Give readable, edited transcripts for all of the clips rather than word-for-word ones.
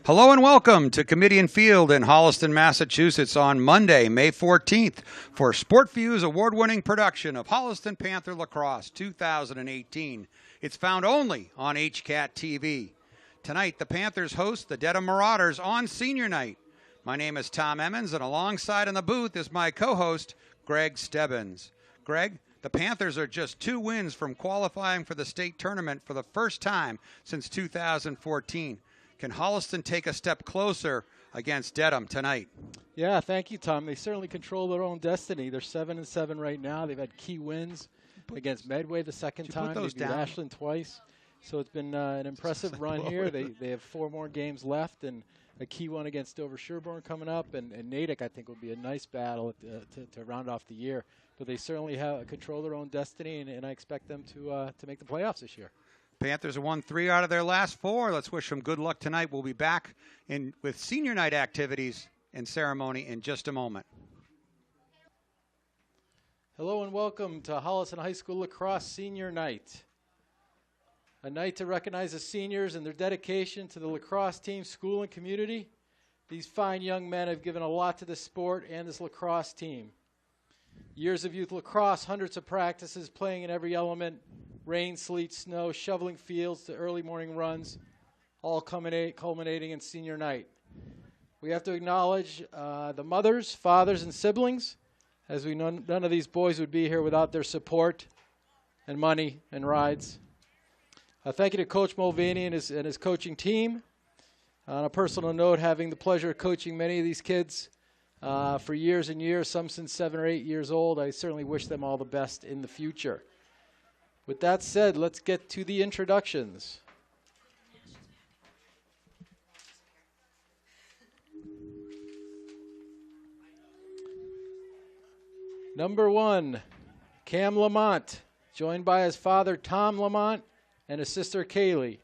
Hello and welcome to Comedian Field in Holliston, Massachusetts on Monday, May 14th for SportView's award-winning production of Holliston Panther Lacrosse 2018. It's found only on HCAT TV. Tonight, the Panthers host the Dedham Marauders on Senior Night. My name is Tom Emmons, and alongside in the booth is my co-host, Greg Stebbins. Greg, the Panthers are just 2 wins from qualifying for the state tournament for the first time since 2014. Can Holliston take a step closer against Dedham tonight? Yeah, thank you, Tom. They certainly control their own destiny. They're 7-7 right now. They've had key wins against Medway the second time. They beat Ashland twice. So it's been an impressive run here. They have 4 more games left and a key one against Dover Sherborne coming up. And Natick, I think, will be a nice battle to round off the year. But they certainly control their own destiny, and I expect them to make the playoffs this year. Panthers have won 3 out of their last 4. Let's wish them good luck tonight. We'll be back with senior night activities and ceremony in just a moment. Hello and welcome to Holliston High School Lacrosse Senior Night. A night to recognize the seniors and their dedication to the lacrosse team, school, and community. These fine young men have given a lot to the sport and this lacrosse team. Years of youth lacrosse, hundreds of practices, playing in every element, rain, sleet, snow, shoveling fields to early morning runs, all culminating in senior night. We have to acknowledge the mothers, fathers, and siblings, as we know none of these boys would be here without their support and money and rides. Thank you to Coach Mulvaney and his coaching team. On a personal note, having the pleasure of coaching many of these kids for years and years, some since 7 or 8 years old, I certainly wish them all the best in the future. With that said, let's get to the introductions. Number 1, Cam Lamont, joined by his father Tom Lamont and his sister Kaylee.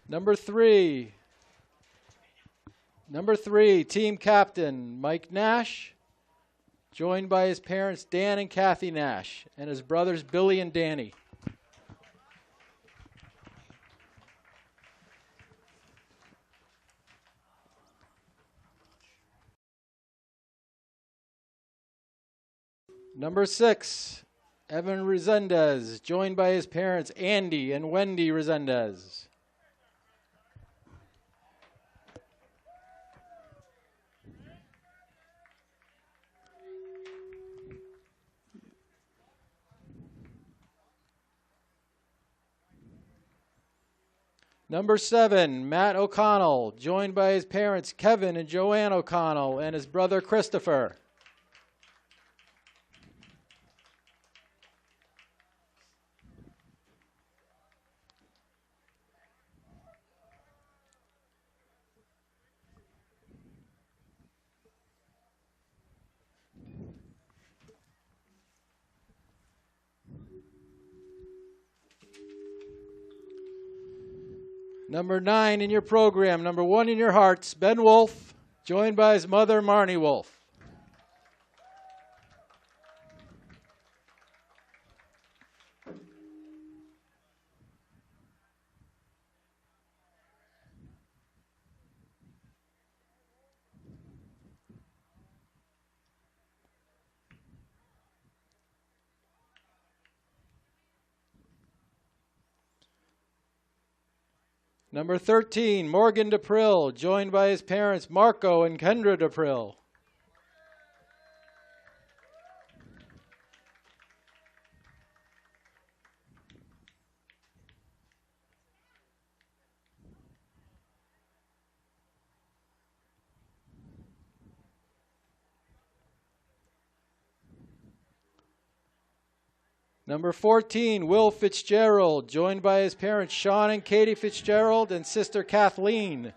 Number 3, team captain Mike Nash, joined by his parents Dan and Kathy Nash and his brothers Billy and Danny. Number 6, Evan Resendez, joined by his parents Andy and Wendy Resendez. Number 7, Matt O'Connell, joined by his parents Kevin and Joanne O'Connell and his brother Christopher. Number 9 in your program, number 1 in your hearts, Ben Wolf, joined by his mother, Marnie Wolf. Number 13, Morgan DePrill, joined by his parents Marco and Kendra DePrill. Number 14, Will Fitzgerald, joined by his parents Sean and Katie Fitzgerald and sister Kathleen.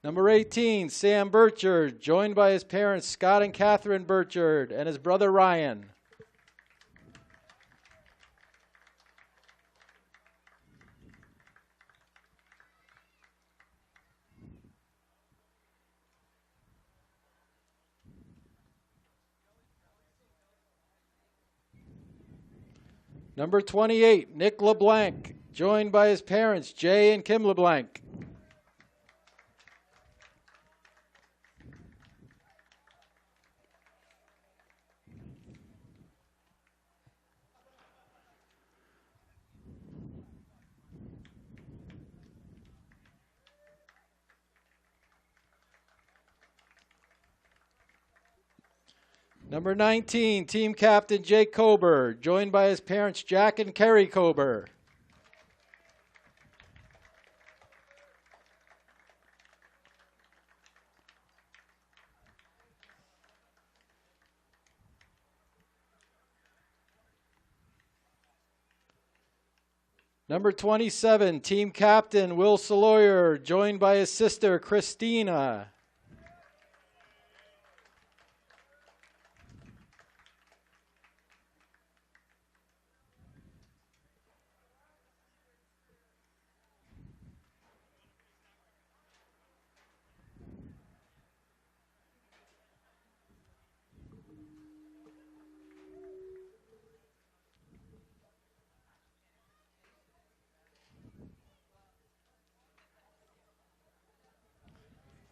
Number 18, Sam Burchard, joined by his parents Scott and Catherine Burchard and his brother Ryan. Number 28, Nick LeBlanc, joined by his parents Jay and Kim LeBlanc. Number 19, team captain Jake Kober, joined by his parents Jack and Kerry Kober. Number 27, team captain Will Saloyer, joined by his sister Christina.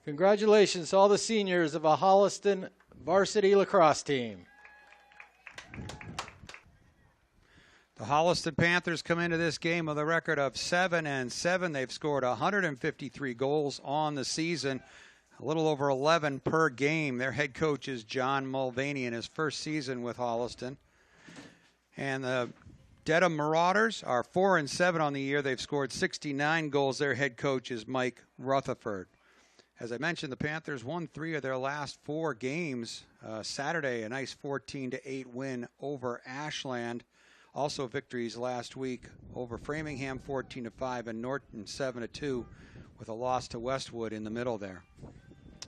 Congratulations to all the seniors of a Holliston varsity lacrosse team. The Holliston Panthers come into this game with a record of 7-7. They've scored 153 goals on the season, a little over 11 per game. Their head coach is John Mulvaney in his first season with Holliston. And the Dedham Marauders are 4-7 on the year. They've scored 69 goals. Their head coach is Mike Rutherford. As I mentioned, the Panthers won 3 of their last 4 games. Saturday, a nice 14-8 win over Ashland. Also victories last week over Framingham 14-5 and Norton 7-2 with a loss to Westwood in the middle there.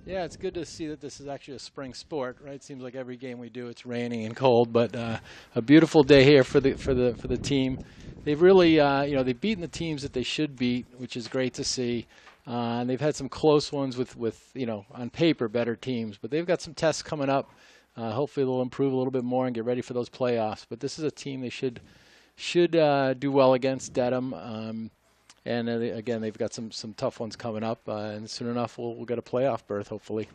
Yeah, it's good to see that this is actually a spring sport, right? It seems like every game we do it's raining and cold, but a beautiful day here for the team. They've really, they've beaten the teams that they should beat, which is great to see. And they've had some close ones with on paper, better teams. But they've got some tests coming up. Hopefully they'll improve a little bit more and get ready for those playoffs. But this is a team they should do well against, Dedham. Again, they've got some tough ones coming up. And soon enough, we'll get a playoff berth, hopefully.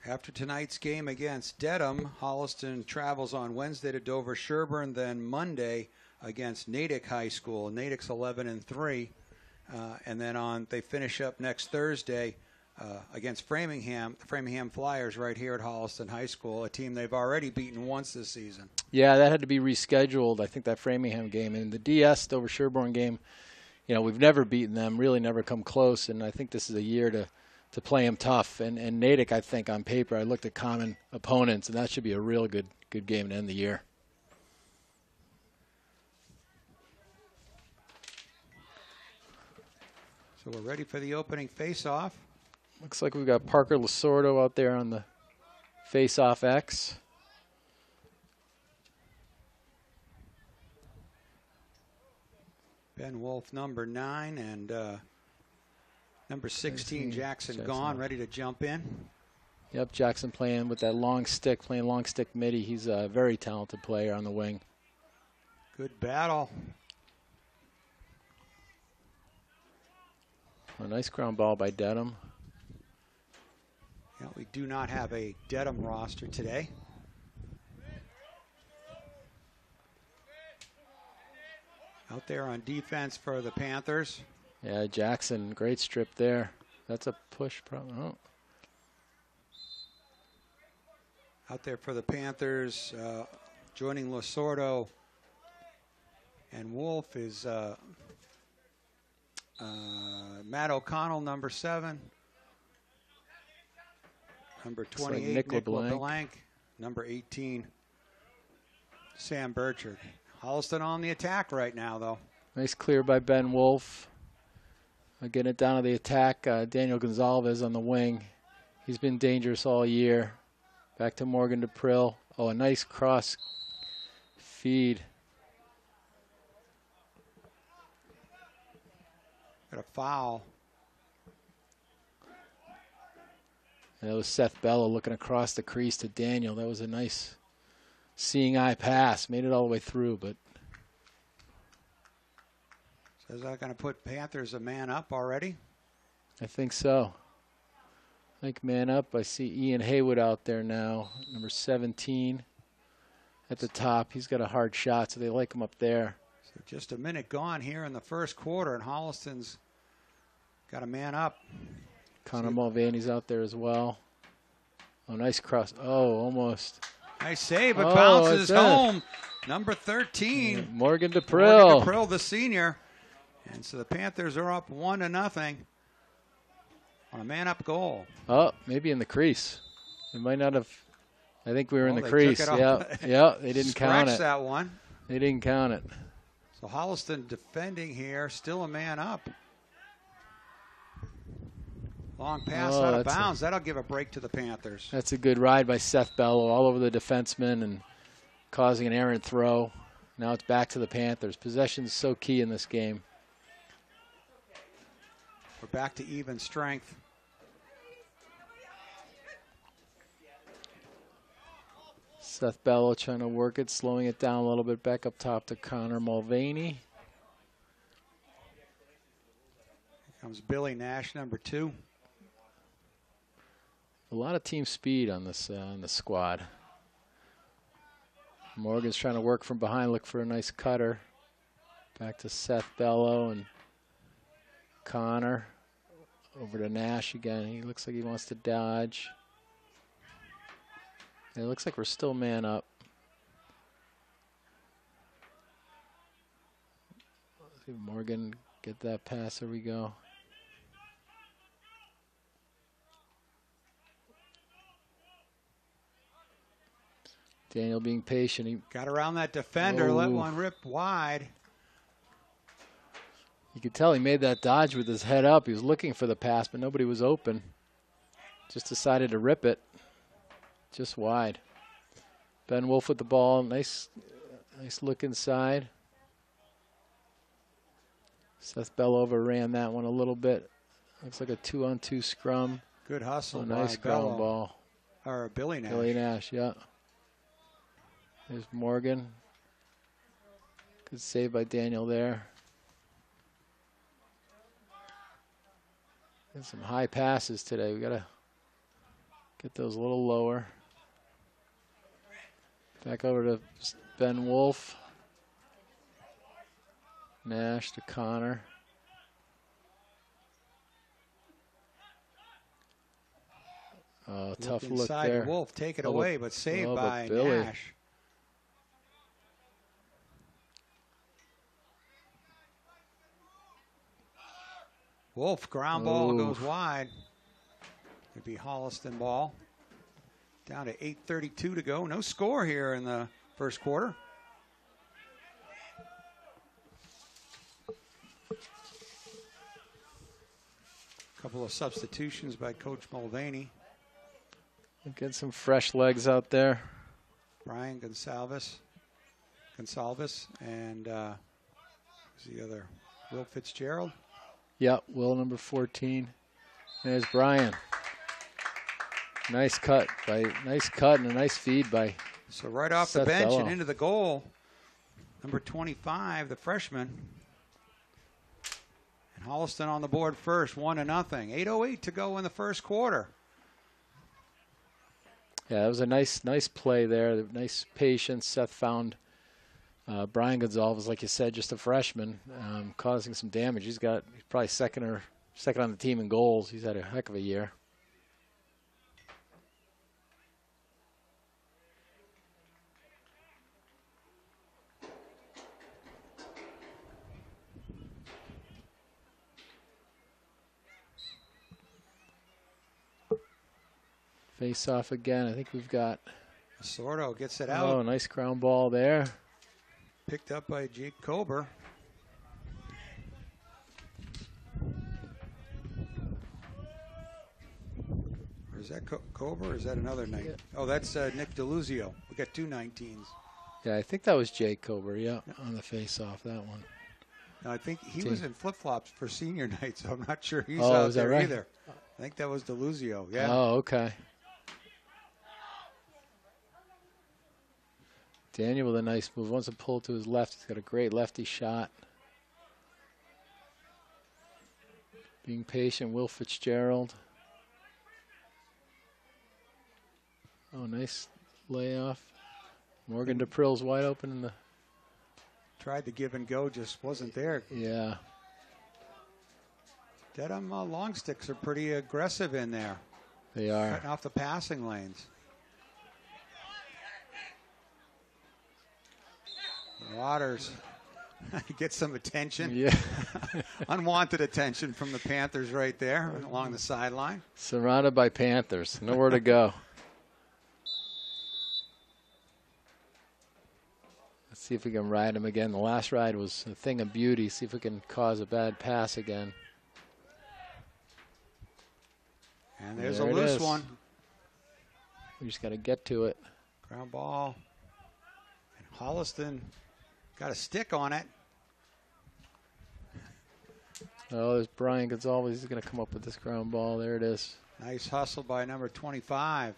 After tonight's game against Dedham, Holliston travels on Wednesday to Dover-Sherburne, then Monday against Natick High School. Natick's 11-3. And then they finish up next Thursday against Framingham, the Framingham Flyers right here at Holliston High School, a team they've already beaten once this season. Yeah, that had to be rescheduled, I think, that Framingham game. And the DS Dover-Sherburne game, we've never beaten them, really never come close. And I think this is a year to play them tough. And Natick, I think, on paper, I looked at common opponents, and that should be a real good game to end the year. So we're ready for the opening face-off. Looks like we've got Parker Lasordo out there on the face-off X. Ben Wolf, number 9, and number 16, Jackson Gone, ready to jump in. Yep, Jackson playing with that long stick, playing long stick midi. He's a very talented player on the wing. Good battle. A nice ground ball by Dedham. Yeah, we do not have a Dedham roster today. Out there on defense for the Panthers. Yeah, Jackson, great strip there. That's a push problem. Oh. Out there for the Panthers, joining Lasordo and Wolf is Matt O'Connell, number 7. Number 28, like Nick LeBlanc. Number 18, Sam Burchard. Holliston on the attack right now, though. Nice clear by Ben Wolf. Getting it down to the attack. Daniel Gonzalez on the wing. He's been dangerous all year. Back to Morgan DePrill. Oh, a nice cross feed. Got a foul. And that was Seth Bello looking across the crease to Daniel. That was a nice seeing eye pass. Made it all the way through, but. So is that going to put Panthers a man up already? I think so. I think man up. I see Ian Haywood out there now, number 17 at the top. He's got a hard shot, so they like him up there. So just a minute gone here in the first quarter, and Holliston's got a man up. Connor Mulvaney's out there as well. Oh, nice cross. Oh, almost. Nice save, but bounces home. Number 13. Yeah, Morgan DePrill. Morgan DePrill, the senior. And so the Panthers are up 1-0 on a man-up goal. Oh, maybe in the crease. They might not have. I think we were in the they crease. took it Yeah, they didn't count it. That one. They didn't count it. So Holliston defending here, still a man up. Long pass out of bounds. That'll give a break to the Panthers. That's a good ride by Seth Bello all over the defenseman and causing an errant throw. Now it's back to the Panthers. Possession's so key in this game. We're back to even strength. Seth Bello trying to work it, slowing it down a little bit. Back up top to Connor Mulvaney. Here comes Billy Nash, number 2. A lot of team speed on this on the squad. Morgan's trying to work from behind, look for a nice cutter. Back to Seth Bello and Connor. Over to Nash again. He looks like he wants to dodge. It looks like we're still man up. Let's see if Morgan get that pass. There we go. Daniel being patient. He got around that defender, let one rip wide. You could tell he made that dodge with his head up. He was looking for the pass, but nobody was open. Just decided to rip it. Just wide. Ben Wolf with the ball. Nice look inside. Seth Bello overran that one a little bit. Looks like a 2-on-2 scrum. Good hustle. Oh, nice ground ball. Or Billy Nash. Billy Nash, yeah. There's Morgan. Good save by Daniel there. And some high passes today. We got to get those a little lower. Back over to Ben Wolf. Nash to Connor. Oh, tough look there. Wolf, take it away, but saved by Billy. Nash. Wolf, ground ball goes wide. It'd be Holliston ball. Down to 8:32 to go. No score here in the first quarter. A couple of substitutions by Coach Mulvaney. Get some fresh legs out there. Brian Gonsalves, and who's the other? Will Fitzgerald. Yep, Will number 14. There's Brian. Nice cut and a nice feed by. So right off Seth the bench Bello. and into the goal, number 25, the freshman. And Holliston on the board first, 1-0. 8:08 to go in the first quarter. Yeah, that was a nice play there. Nice patience. Seth found Brian Gonzalez, like you said, just a freshman, causing some damage. He's probably second on the team in goals. He's had a heck of a year. Face off again. I think we've got. Sordo gets it out. Oh, nice ground ball there. Picked up by Jake Kober. Is that Cobra or is that another Knight? Yeah. Oh, that's Nick DeLuzio. We got 2 19s. Yeah, I think that was Jake Cobra, on the face-off, that one. No, I think he was in flip-flops for senior night, so I'm not sure he's out there right? either. I think that was DeLuzio, yeah. Oh, okay. Daniel with a nice move. Wants to pull to his left. He's got a great lefty shot. Being patient, Will Fitzgerald. Oh, nice layoff. Morgan DePrill's wide open in the... Tried to give and go, just wasn't there. Yeah. Dedham long sticks are pretty aggressive in there. They are. Cutting off the passing lanes. Waters get some attention. Yeah. Unwanted attention from the Panthers right there along the sideline. Surrounded by Panthers. Nowhere to go. Let's see if we can ride him again. The last ride was a thing of beauty. See if we can cause a bad pass again. And there's a loose one. We just got to get to it. Ground ball. And Holliston got a stick on it. Oh, there's Brian Gonzalez. He's going to come up with this ground ball. There it is. Nice hustle by number 25.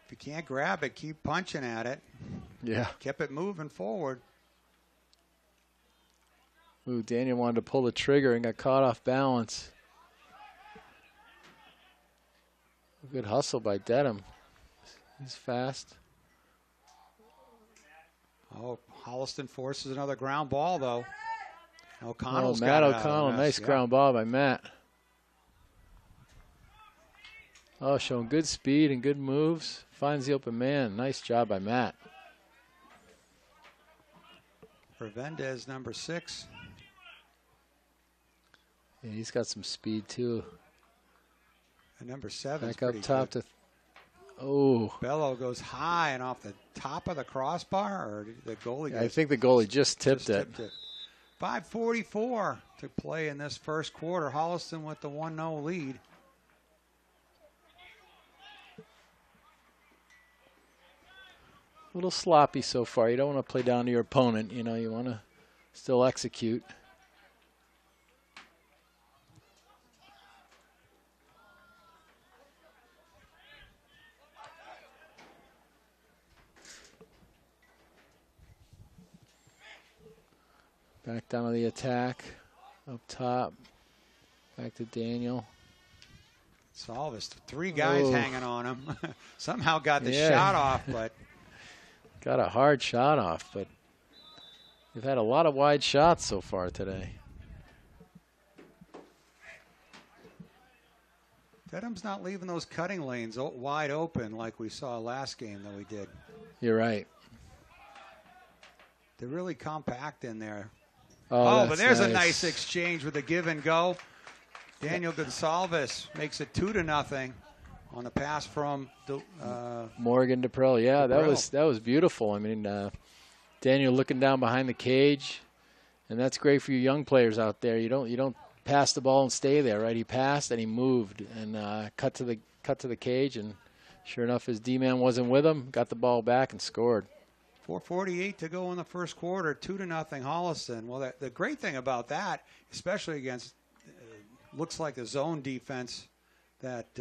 If you can't grab it, keep punching at it. Yeah. Kept it moving forward. Ooh, Daniel wanted to pull the trigger and got caught off balance. Good hustle by Dedham. He's fast. Oh, Holliston forces another ground ball, though. O'Connell's Matt got O'Connell, nice ground ball by Matt. Oh, showing good speed and good moves. Finds the open man. Nice job by Matt. Revendez, number 6. Yeah, he's got some speed, too. And number 7. Back up top to... Oh. Bello goes high and off the top of the crossbar, or did the goalie? Yeah, I think the goalie just tipped it. 5:44 to play in this first quarter. Holliston with the 1-0 lead. A little sloppy so far. You don't want to play down to your opponent. You know, you want to still execute. Back down to the attack. Up top. Back to Daniel. Salvis, 3 guys hanging on him. Somehow got the shot off, but... Got a hard shot off, but we've had a lot of wide shots so far today. Dedham's not leaving those cutting lanes wide open like we saw last game that we did. You're right. They're really compact in there. Oh, but there's a nice exchange with a give and go. Daniel Gonsalves makes it 2-0 on the pass from Morgan DePrill. Yeah, that was beautiful. I mean, Daniel looking down behind the cage, and that's great for you young players out there. You don't pass the ball and stay there, right? He passed and he moved and cut to the cage, and sure enough, his D-man wasn't with him. Got the ball back and scored. 4:48 to go in the first quarter. 2-0 Holliston. Well, the great thing about that, especially against looks like the zone defense that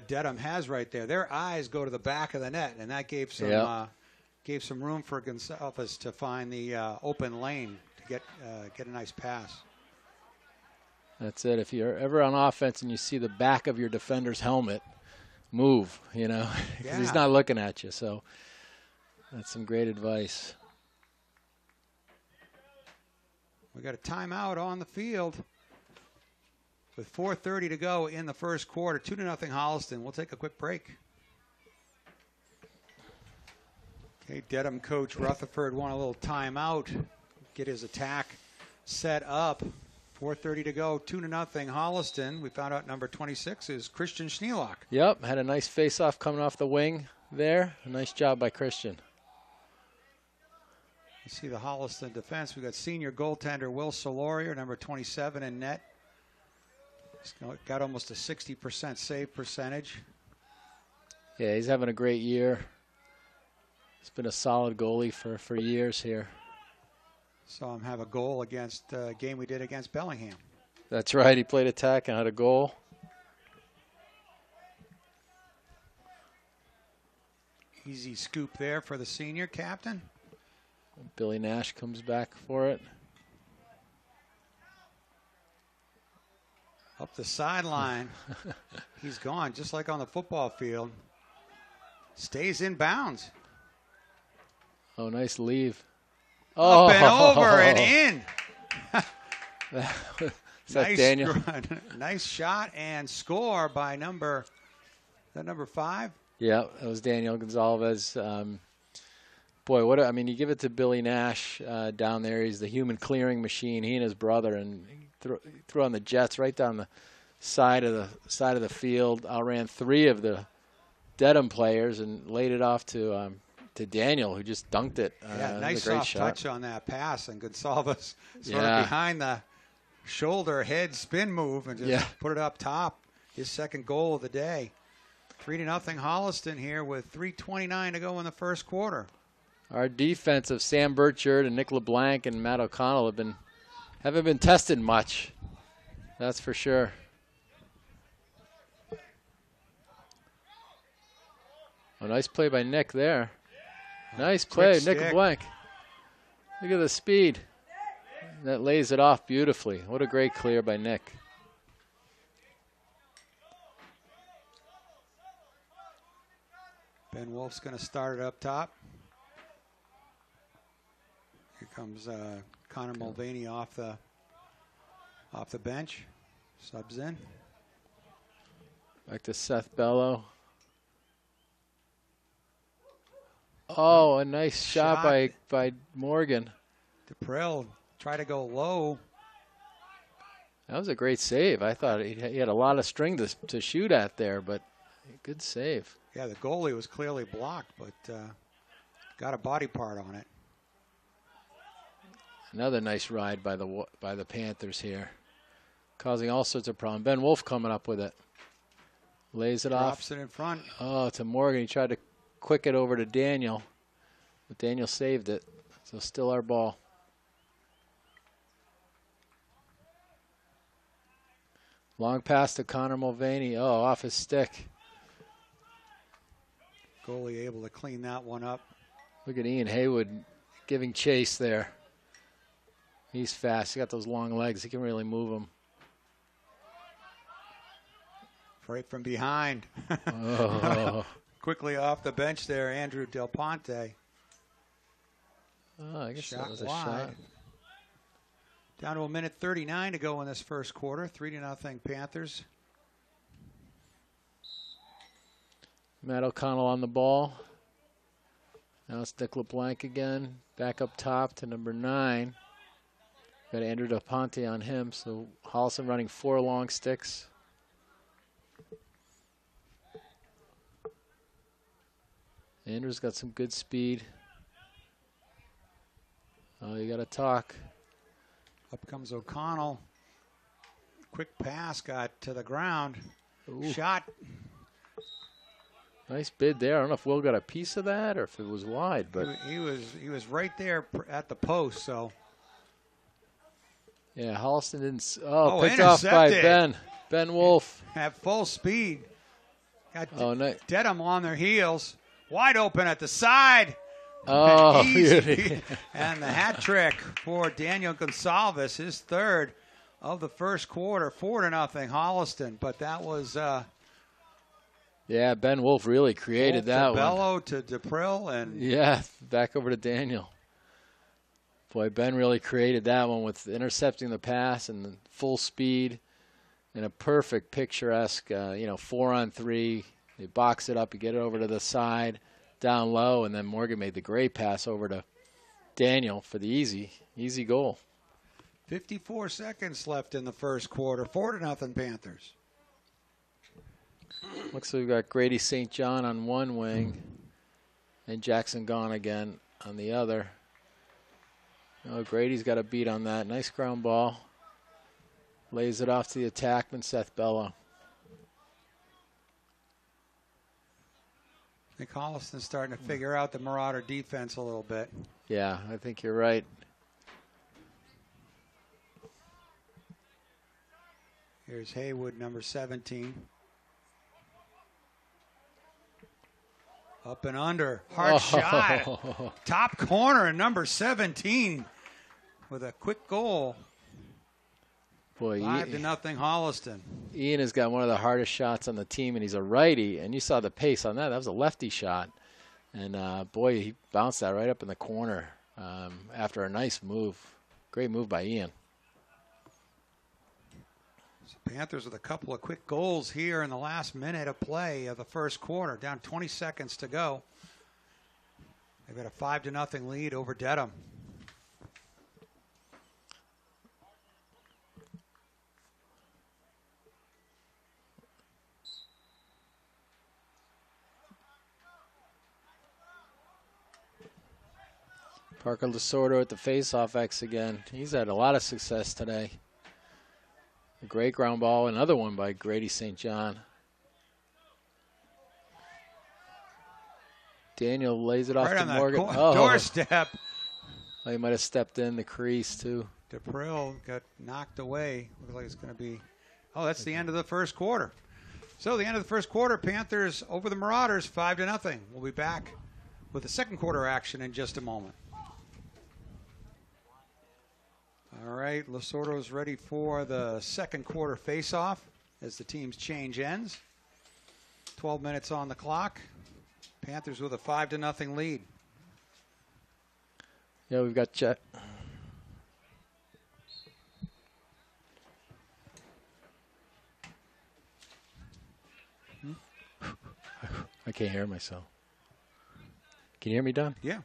Dedham has right there. Their eyes go to the back of the net, and that gave some room for Gonsalves to find the open lane to get a nice pass. That's it. If you're ever on offense and you see the back of your defender's helmet, move, you know, because he's not looking at you. So that's some great advice. We got a timeout on the field with 4:30 to go in the first quarter. 2-0 Holliston. We'll take a quick break. Okay, Dedham coach Rutherford want a little timeout, get his attack set up. 4:30 to go, 2-0 Holliston. We found out number 26 is Christian Schneelock. Yep, had a nice face-off coming off the wing there. A nice job by Christian. You see the Holliston defense. We got senior goaltender Will Soloria, number 27 in net. He's got almost a 60% save percentage. Yeah, he's having a great year. He's been a solid goalie for years here. Saw him have a goal against a game we did against Bellingham. That's right. He played attack and had a goal. Easy scoop there for the senior captain. Billy Nash comes back for it. Up the sideline. He's gone, just like on the football field. Stays in bounds. Oh, nice leave. Up and over and in. Is that Daniel? Nice shot and score by number 5? Yeah, that was Daniel Gonzalez. Boy, I mean, you give it to Billy Nash down there. He's the human clearing machine. He and his brother, and he threw on the Jets right down the side of the field. Outran 3 of the Dedham players and laid it off to Daniel, who just dunked it. Yeah, nice great soft shot. touch on that pass, and Gonzalez sort of behind the shoulder head spin move and just put it up top. His second goal of the day. 3-0 Holliston here with 3:29 to go in the first quarter. Our defense of Sam Burchard and Nick LeBlanc and Matt O'Connell haven't been tested much. That's for sure. Oh, nice play by Nick there. Nice play, Nick LeBlanc. Look at the speed. That lays it off beautifully. What a great clear by Nick. Ben Wolf's going to start it up top. Here comes Connor Mulvaney off the bench. Subs in. Back to Seth Bello. Oh, a nice shot by Morgan. DePrell tried to go low. That was a great save. I thought he had a lot of string to shoot at there, but good save. Yeah, the goalie was clearly blocked, but got a body part on it. Another nice ride by the Panthers here, causing all sorts of problems. Ben Wolf coming up with it. Lays it off. Drops it in front. Oh, to Morgan. He tried to quick it over to Daniel, but Daniel saved it. So still our ball. Long pass to Connor Mulvaney. Oh, off his stick. Goalie able to clean that one up. Look at Ian Haywood giving chase there. He's fast. He got those long legs. He can really move them. Right from behind. Oh. Quickly off the bench there, Andrew Del Ponte. Oh, I guess that was a shot. Down to 1:39 to go in this first quarter. 3-0 Panthers. Matt O'Connell on the ball. Now it's Nick LeBlanc again. Back up top to number 9. Got Andrew Del Ponte on him. So Holliston running 4 long sticks. Andrew's got some good speed. Oh, you got to talk. Up comes O'Connell. Quick pass got to the ground. Ooh. Shot. Nice bid there. I don't know if Will got a piece of that or if it was wide, but he was right there at the post. So yeah, Holliston didn't. Oh, picked off intercepted. by Ben Wolf at full speed. Got nice. Dedham on their heels. Wide open at the side. Oh, easy. And the hat trick for Daniel Gonsalves, his third of the first quarter. 4-0 Holliston. But that was yeah, Ben Wolf really created that one. Bello to DePrell and yeah, back over to Daniel. Boy, Ben really created that one with intercepting the pass and the full speed and a perfect picturesque 4-on-3. They box it up, you get it over to the side, down low, and then Morgan made the great pass over to Daniel for the easy goal. 54 seconds left in the first quarter. 4-0 Panthers. Looks like we've got Grady St. John on one wing and Jackson Gone again on the other. Oh, Grady's got a beat on that. Nice ground ball. Lays it off to the attackman, Seth Bello. I think Holliston's starting to figure out the Marauder defense a little bit. Yeah, I think you're right. Here's Haywood, number 17. Up and under. Hard shot. Top corner, and number 17 with a quick goal. Boy, 5-0 Holliston. Ian has got one of the hardest shots on the team, and he's a righty. And you saw the pace on that. That was a lefty shot. And, boy, he bounced that right up in the corner after a nice move. Great move by Ian. Panthers with a couple of quick goals here in the last minute of play of the first quarter. Down 20 seconds to go. They've got a 5-0 lead over Dedham. Parker Lasordo at the face-off X again. He's had a lot of success today. A great ground ball, another one by Grady St. John. Daniel lays it off to Morgan. Doorstep. Oh, he might have stepped in the crease too. DePrill got knocked away. Looks like it's going to be. Oh, that's the end of the first quarter. So the end of the first quarter, Panthers over the Marauders, 5-0. We'll be back with the second quarter action in just a moment. All right, Lasordo's ready for the second quarter face-off as the teams change ends. 12 minutes on the clock. Panthers with a 5-0 lead. Yeah, we've got Jet. I can't hear myself. Can you hear me, Don? Yeah.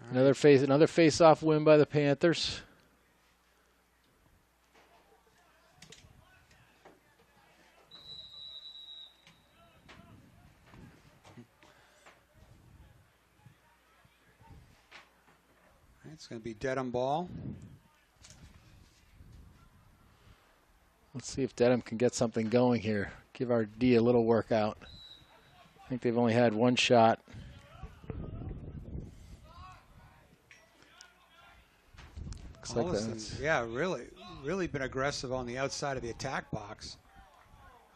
Another face-off win by the Panthers. It's going to be Dedham ball. Let's see if Dedham can get something going here. Give our D a little workout. I think they've only had one shot. Yeah, really been aggressive on the outside of the attack box.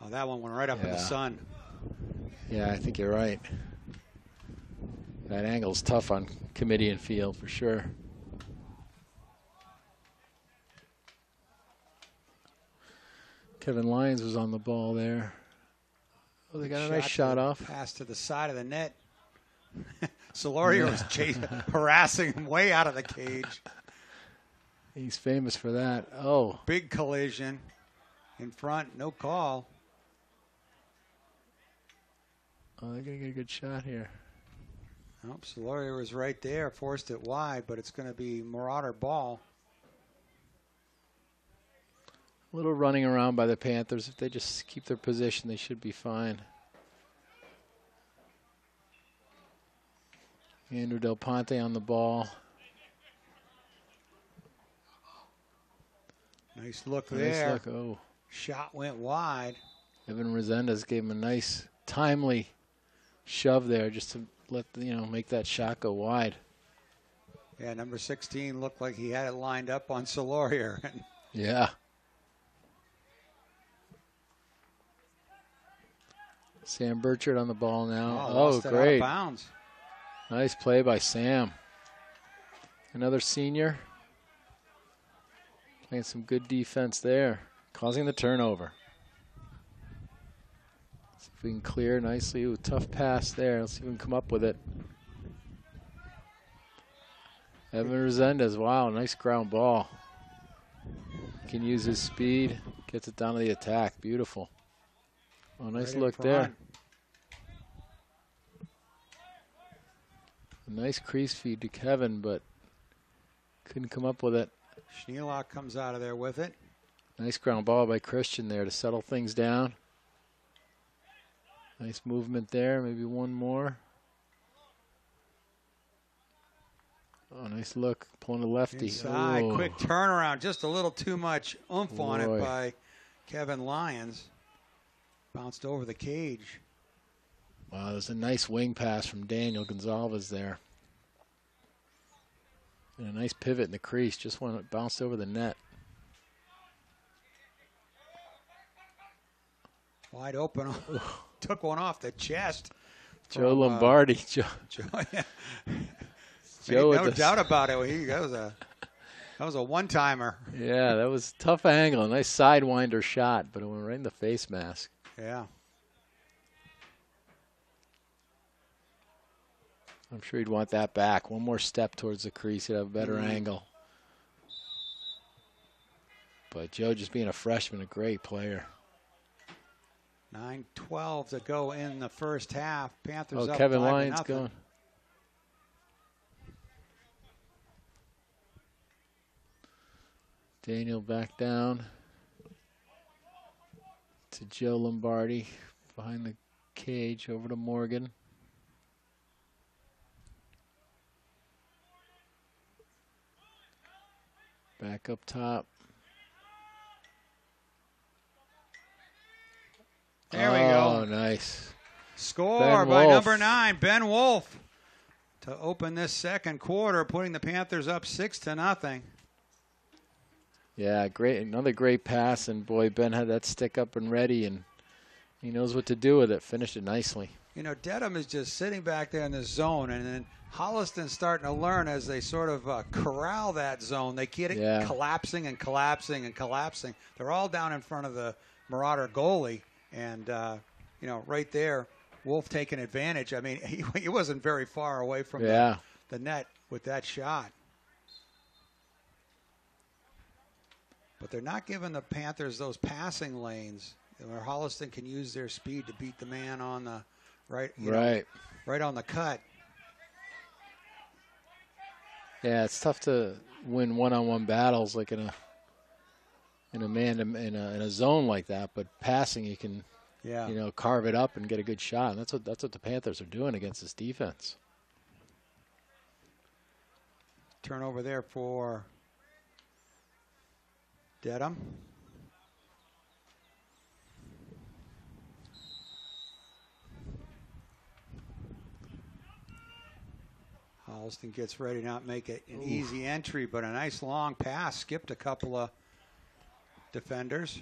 Oh, that one went right up in the sun. Yeah, I think you're right. That angle's tough on committee and field for sure. Kevin Lyons was on the ball there. Oh, they got a nice shot off. Pass to the side of the net. Solorio was harassing him way out of the cage. He's famous for that. Oh. Big collision in front, no call. Oh, they're going to get a good shot here. Oh, Solorio was right there, forced it wide, but it's going to be Marauder ball. A little running around by the Panthers. If they just keep their position, they should be fine. Andrew Del Ponte on the ball. Nice look there. Nice look. Oh. Shot went wide. Evan Resendez gave him a nice, timely shove there just to let, make that shot go wide. Yeah, number 16 looked like he had it lined up on Solorio. Yeah. Sam Burchard on the ball now. Oh, great. Out of bounds. Nice play by Sam. Another senior. Playing some good defense there. Causing the turnover. See if we can clear nicely. Ooh, tough pass there. Let's see if we can come up with it. Evan Resendez. Wow, nice ground ball. Can use his speed. Gets it down to the attack. Beautiful. Oh, nice look there. A nice crease feed to Kevin, but couldn't come up with it. Schneelock comes out of there with it. Nice ground ball by Christian there to settle things down. Nice movement there. Maybe one more. Oh, nice look. Pulling a lefty. Inside, Oh. quick turnaround. Just a little too much oomph on it by Kevin Lyons. Bounced over the cage. Wow, there's a nice wing pass from Daniel Gonzalez there. And a nice pivot in the crease. Just when it bounced over the net. Wide open. Took one off the chest. Joe Lombardi. Joe, yeah. Joe no doubt about it. That was a one-timer. Yeah, that was a tough angle. A nice sidewinder shot, but it went right in the face mask. Yeah. I'm sure he'd want that back. One more step towards the crease. He'd have a better angle. But Joe, just being a freshman, a great player. 9:12 to go in the first half. Panthers up Kevin 5-0. Lyons going. Daniel back down to Joe Lombardi behind the cage over to Morgan. Back up top. There we go. Oh, nice. Score by number 9, Ben Wolf, to open this second quarter, putting the Panthers up 6-0. Yeah, great. Another great pass, and boy, Ben had that stick up and ready, and he knows what to do with it. Finished it nicely. You know, Dedham is just sitting back there in the zone, and then Holliston's starting to learn as they sort of corral that zone. They get it collapsing and collapsing and collapsing. They're all down in front of the Marauder goalie, and, you know, right there, Wolf taking advantage. I mean, he wasn't very far away from the net with that shot. But they're not giving the Panthers those passing lanes where Holliston can use their speed to beat the man on the right on the cut. Yeah, it's tough to win one-on-one battles like in a zone like that. But passing, you can carve it up and get a good shot. And that's what the Panthers are doing against this defense. Turnover there for Dedham. Holliston gets ready to not make it an easy entry, but a nice long pass. Skipped a couple of defenders.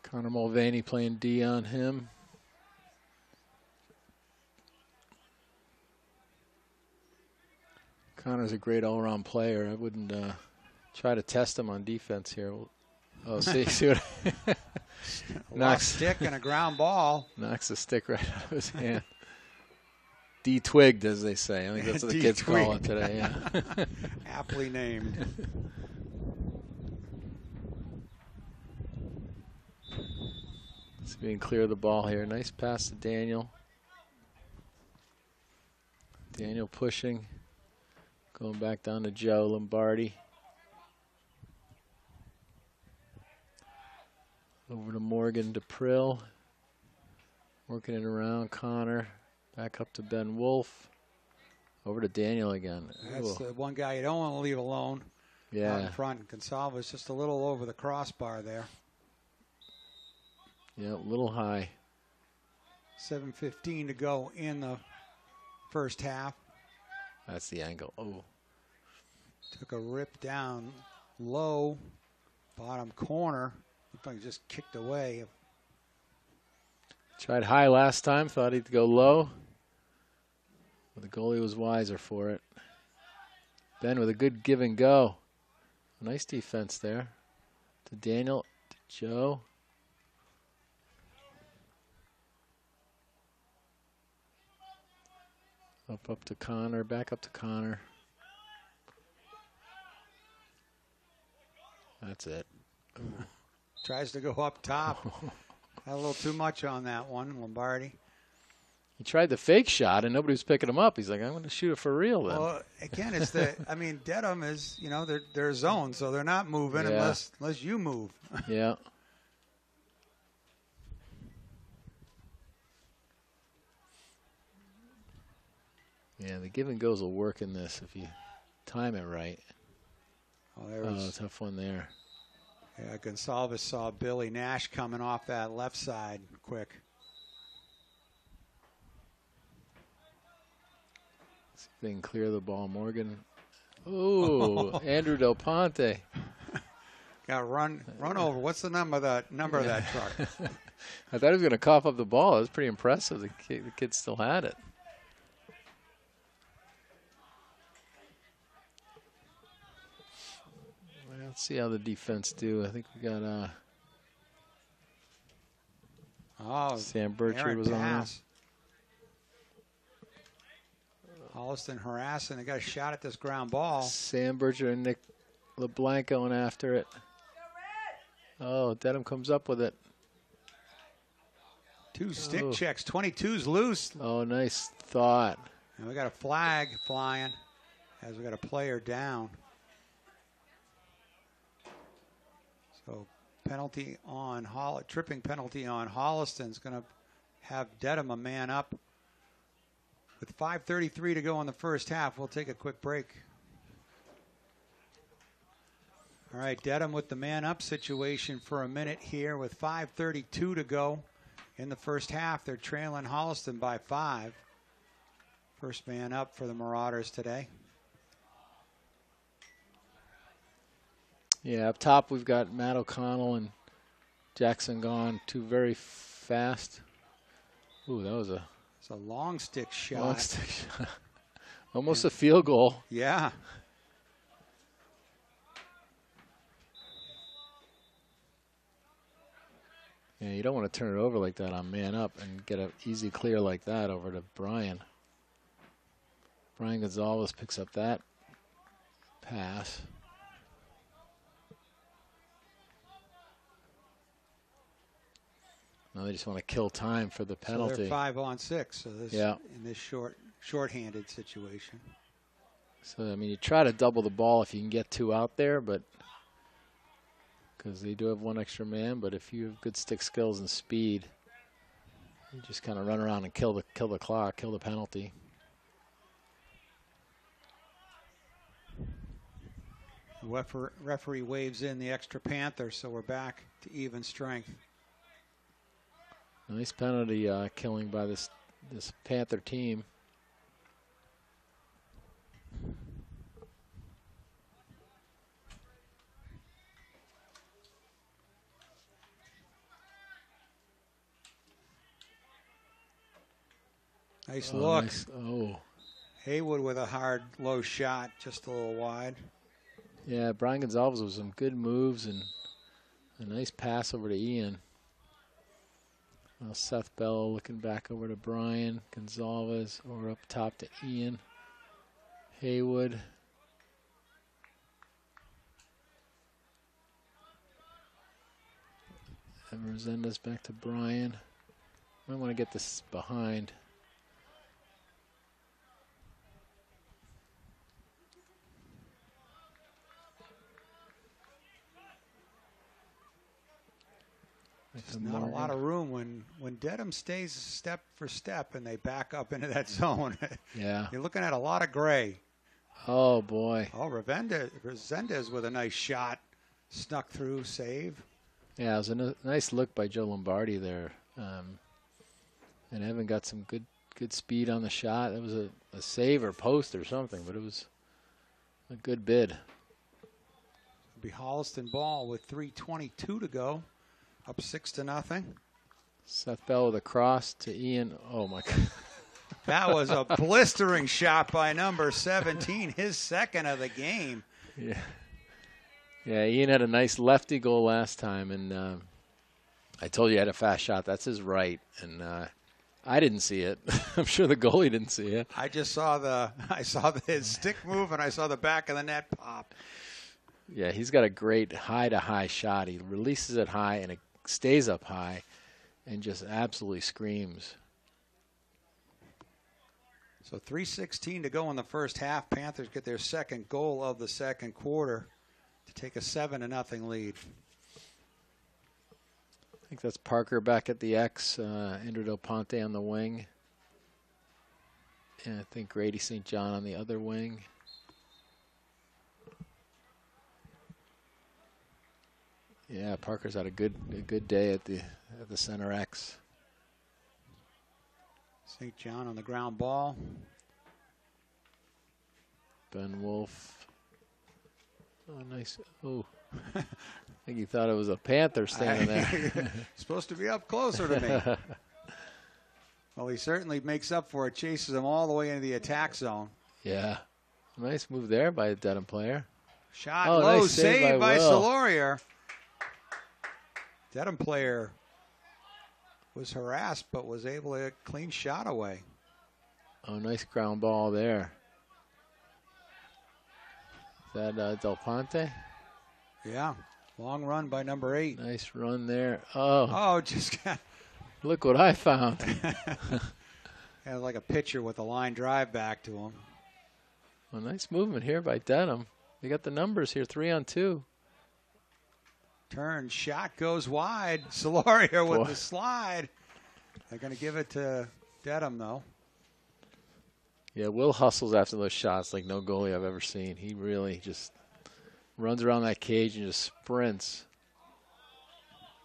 Connor Mulvaney playing D on him. Connor's a great all-around player. I wouldn't try to test him on defense here. Oh, see what? Knocks stick and a ground ball. Knocks the stick right out of his hand. De-twigged, as they say. I think that's what the kids call it today. Yeah. Aptly named. It's being clear of the ball here. Nice pass to Daniel. Daniel pushing. Going back down to Joe Lombardi. Over to Morgan DePrill. Working it around Connor. Back up to Ben Wolf. Over to Daniel again. That's the one guy you don't want to leave alone. Yeah. Out in front. Gonsalves just a little over the crossbar there. Yeah, a little high. 7:15 to go in the first half. That's the angle. Oh. Took a rip down low, bottom corner. Looked like he just kicked away. Tried high last time, thought he'd go low. But the goalie was wiser for it. Ben with a good give and go. Nice defense there. To Daniel, to Joe. Up to Connor, back up to Connor. That's it. Tries to go up top. Had a little too much on that one, Lombardi. He tried the fake shot, and nobody was picking him up. He's like, I'm going to shoot it for real then. Well, again, it's the. I mean, Dedham is, you know, they're zoned, so they're not moving unless you move. Yeah. Yeah, the give and goes will work in this if you time it right. Oh, tough one there. Yeah, Gonsalves saw Billy Nash coming off that left side quick. See if they can clear the ball. Morgan. Oh, Andrew Del Ponte. Got run over. What's the number of that truck? I thought he was going to cough up the ball. It was pretty impressive. The kid still had it. Let's see how the defense do. I think we got Sam Burchard was pass. On. Holliston harassing. They got a shot at this ground ball. Sam Burchard and Nick LeBlanc going after it. Oh, Dedham comes up with it. 2 stick checks. 22's loose. Oh, nice thought. And we got a flag flying as we got a player down. So penalty on tripping penalty on Holliston's going to have Dedham a man up. With 5:33 to go in the first half, we'll take a quick break. All right, Dedham with the man up situation for a minute here with 5:32 to go in the first half. They're trailing Holliston by 5. First man up for the Marauders today. Yeah, up top we've got Matt O'Connell and Jackson Gone, 2 very fast. Ooh, that was a long stick shot. Long stick shot. Almost a field goal. Yeah. Yeah, you don't want to turn it over like that on man up and get an easy clear like that over to Brian. Brian Gonsalves picks up that pass. Now they just want to kill time for the penalty. So they're 5 on 6. So this in this short-handed situation. So I mean, you try to double the ball if you can get 2 out there, but because they do have 1 extra man. But if you have good stick skills and speed, you just kind of run around and kill the clock, kill the penalty. The referee waves in the extra Panther, so we're back to even strength. Nice penalty killing by this Panther team. Nice look. Nice. Oh. Haywood with a hard low shot, just a little wide. Yeah, Brian Gonsalves with some good moves and a nice pass over to Ian. Seth Bell looking back over to Brian Gonsalves, over up top to Ian Haywood. And Resendez back to Brian. I want to get this behind. There's not a lot of room when Dedham stays step for step and they back up into that zone. Yeah. You're looking at a lot of gray. Oh, boy. Oh, Resendez with a nice shot. Snuck through, save. Yeah, it was a nice look by Joe Lombardi there. And Evan got some good speed on the shot. It was a save or post or something, but it was a good bid. It'll be Holliston ball with 3:22 to go. Up 6-0. Seth Bell with a cross to Ian. Oh, my God. That was a blistering shot by number 17, his second of the game. Yeah. Yeah, Ian had a nice lefty goal last time, and I told you he had a fast shot. That's his right, and I didn't see it. I'm sure the goalie didn't see it. I just saw his stick move, and I saw the back of the net pop. Yeah, he's got a great high-to-high shot. He releases it high, and it stays up high and just absolutely screams. So 3:16 to go in the first half. Panthers get their second goal of the second quarter to take a 7-0 lead. I think that's Parker back at the X, Andrew Del Ponte on the wing. And I think Grady St. John on the other wing. Yeah, Parker's had a good day at the center X. St. John on the ground ball. Ben Wolf. Oh, nice. Oh, I think he thought it was a Panther standing there. Supposed to be up closer to me. Well, he certainly makes up for it, chases him all the way into the attack zone. Yeah. Nice move there by a Dedham player. Shot low, nice saved by Will. Solaria. Dedham player was harassed, but was able to clean shot away. Oh, nice ground ball there. Is that Del Ponte? Yeah, long run by number 8. Nice run there. Oh, just got... Look what I found. Had like a pitcher with a line drive back to him. Well, nice movement here by Dedham. They got the numbers here, 3-on-2. Turn, shot goes wide. Solaria with the slide. They're going to give it to Dedham, though. Yeah, Will hustles after those shots like no goalie I've ever seen. He really just runs around that cage and just sprints.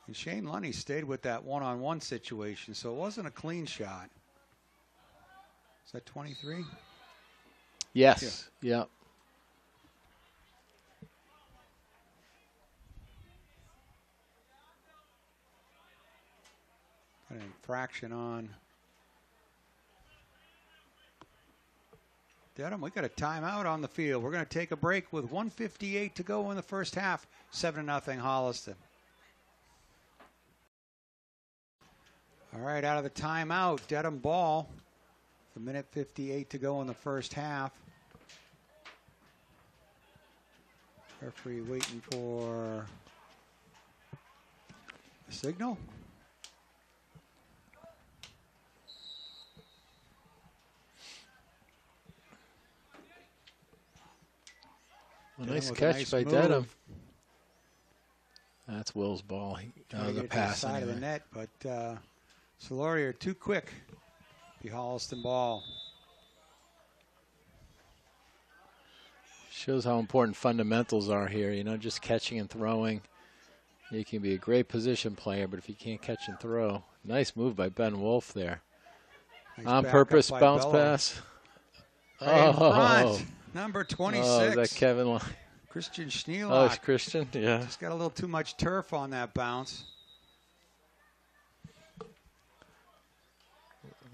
And Shane Lunny stayed with that one-on-one situation, so it wasn't a clean shot. Is that 23? Yes. Yeah. Got an infraction on Dedham. We got a timeout on the field. We're going to take a break with 1:58 to go in the first half. 7-0 Holliston. All right, out of the timeout, Dedham ball. A minute 58 to go in the first half. Referee waiting for a signal. Well, nice catch by Dedham. That's Will's ball. The pass side of the net, but Solaria too quick. The Holliston ball. Shows how important fundamentals are here. You know, just catching and throwing. You can be a great position player, but if you can't catch and throw. Nice move by Ben Wolf there. Nice on purpose bounce Bello. Pass. Right in front. Number 26. Oh, is that Kevin? Christian Schneelock. Oh, it's Christian, yeah. Just got a little too much turf on that bounce.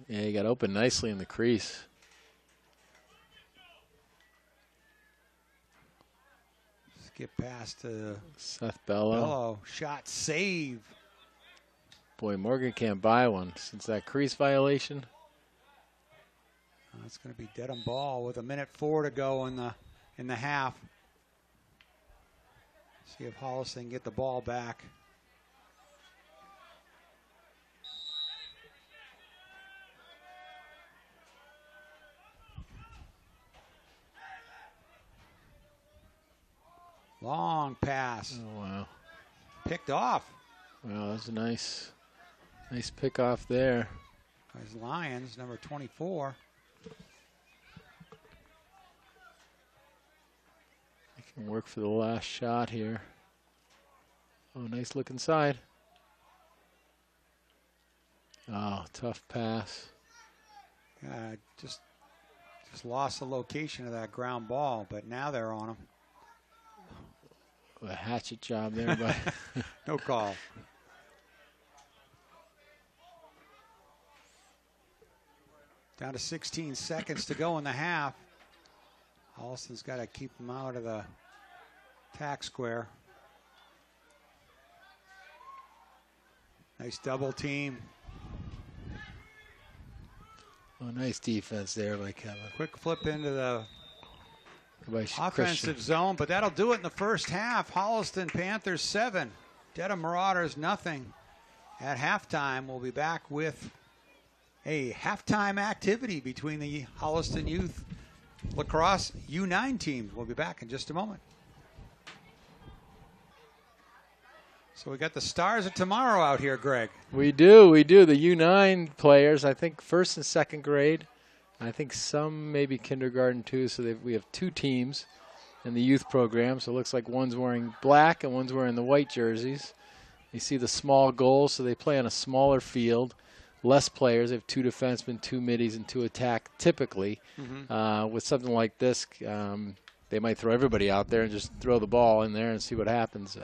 Yeah, he got open nicely in the crease. Skip past to Seth Bello. Shot save. Boy, Morgan can't buy one since that crease violation. It's going to be Dedham ball with 1:04 to go in the half. See if Holliston can get the ball back. Long pass. Oh, wow. Picked off. Wow, that's a nice pick off there. There's Lyons, number 24. They can work for the last shot here. Oh, nice look inside. Oh, tough pass. Just lost the location of that ground ball, but now they're on him. A hatchet job there, but no call. Down to 16 seconds to go in the half. Holliston's got to keep them out of the tack square. Nice double team. Oh, nice defense there by Kevin. Quick flip into the offensive Christian zone, but that'll do it in the first half. Holliston Panthers 7, Dedham Marauders nothing. At halftime, we'll be back with a halftime activity between the Holliston Youth Lacrosse U9 teams. We'll be back in just a moment. So we got the Stars of Tomorrow out here, Greg. We do. The U9 players, I think first and second grade. I think some maybe kindergarten too. So we have two teams in the youth program. So it looks like one's wearing black and one's wearing the white jerseys. You see the small goals, so they play on a smaller field. Less players. They have two defensemen, two middies, and two attack typically. With something like this, they might throw everybody out there and just throw the ball in there and see what happens.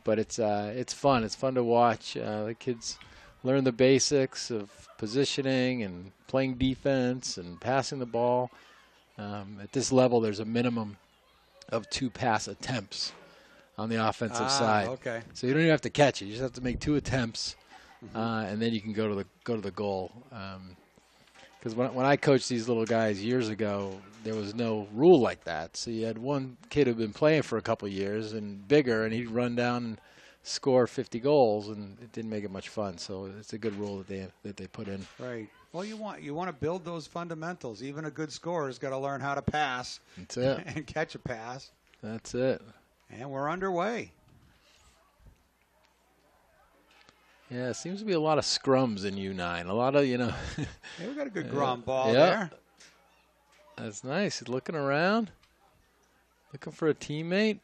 But it's fun. It's fun to watch. The kids learn the basics of positioning and playing defense and passing the ball. At this level, there's a minimum of 2 pass attempts on the offensive side. Okay. So you don't even have to catch it. You just have to make 2 attempts. And then you can go to the goal. Because when I coached these little guys years ago, there was no rule like that. So you had one kid who'd been playing for a couple of years and bigger, and he'd run down and score 50 goals, and it didn't make it much fun. So it's a good rule that they put in. Right. Well, you want to build those fundamentals. Even a good scorer's got to learn how to pass. That's it. And catch a pass. That's it. And we're underway. Yeah, it seems to be a lot of scrums in U9. A lot of, Yeah, we got a good ground ball there. That's nice. He's looking around, looking for a teammate.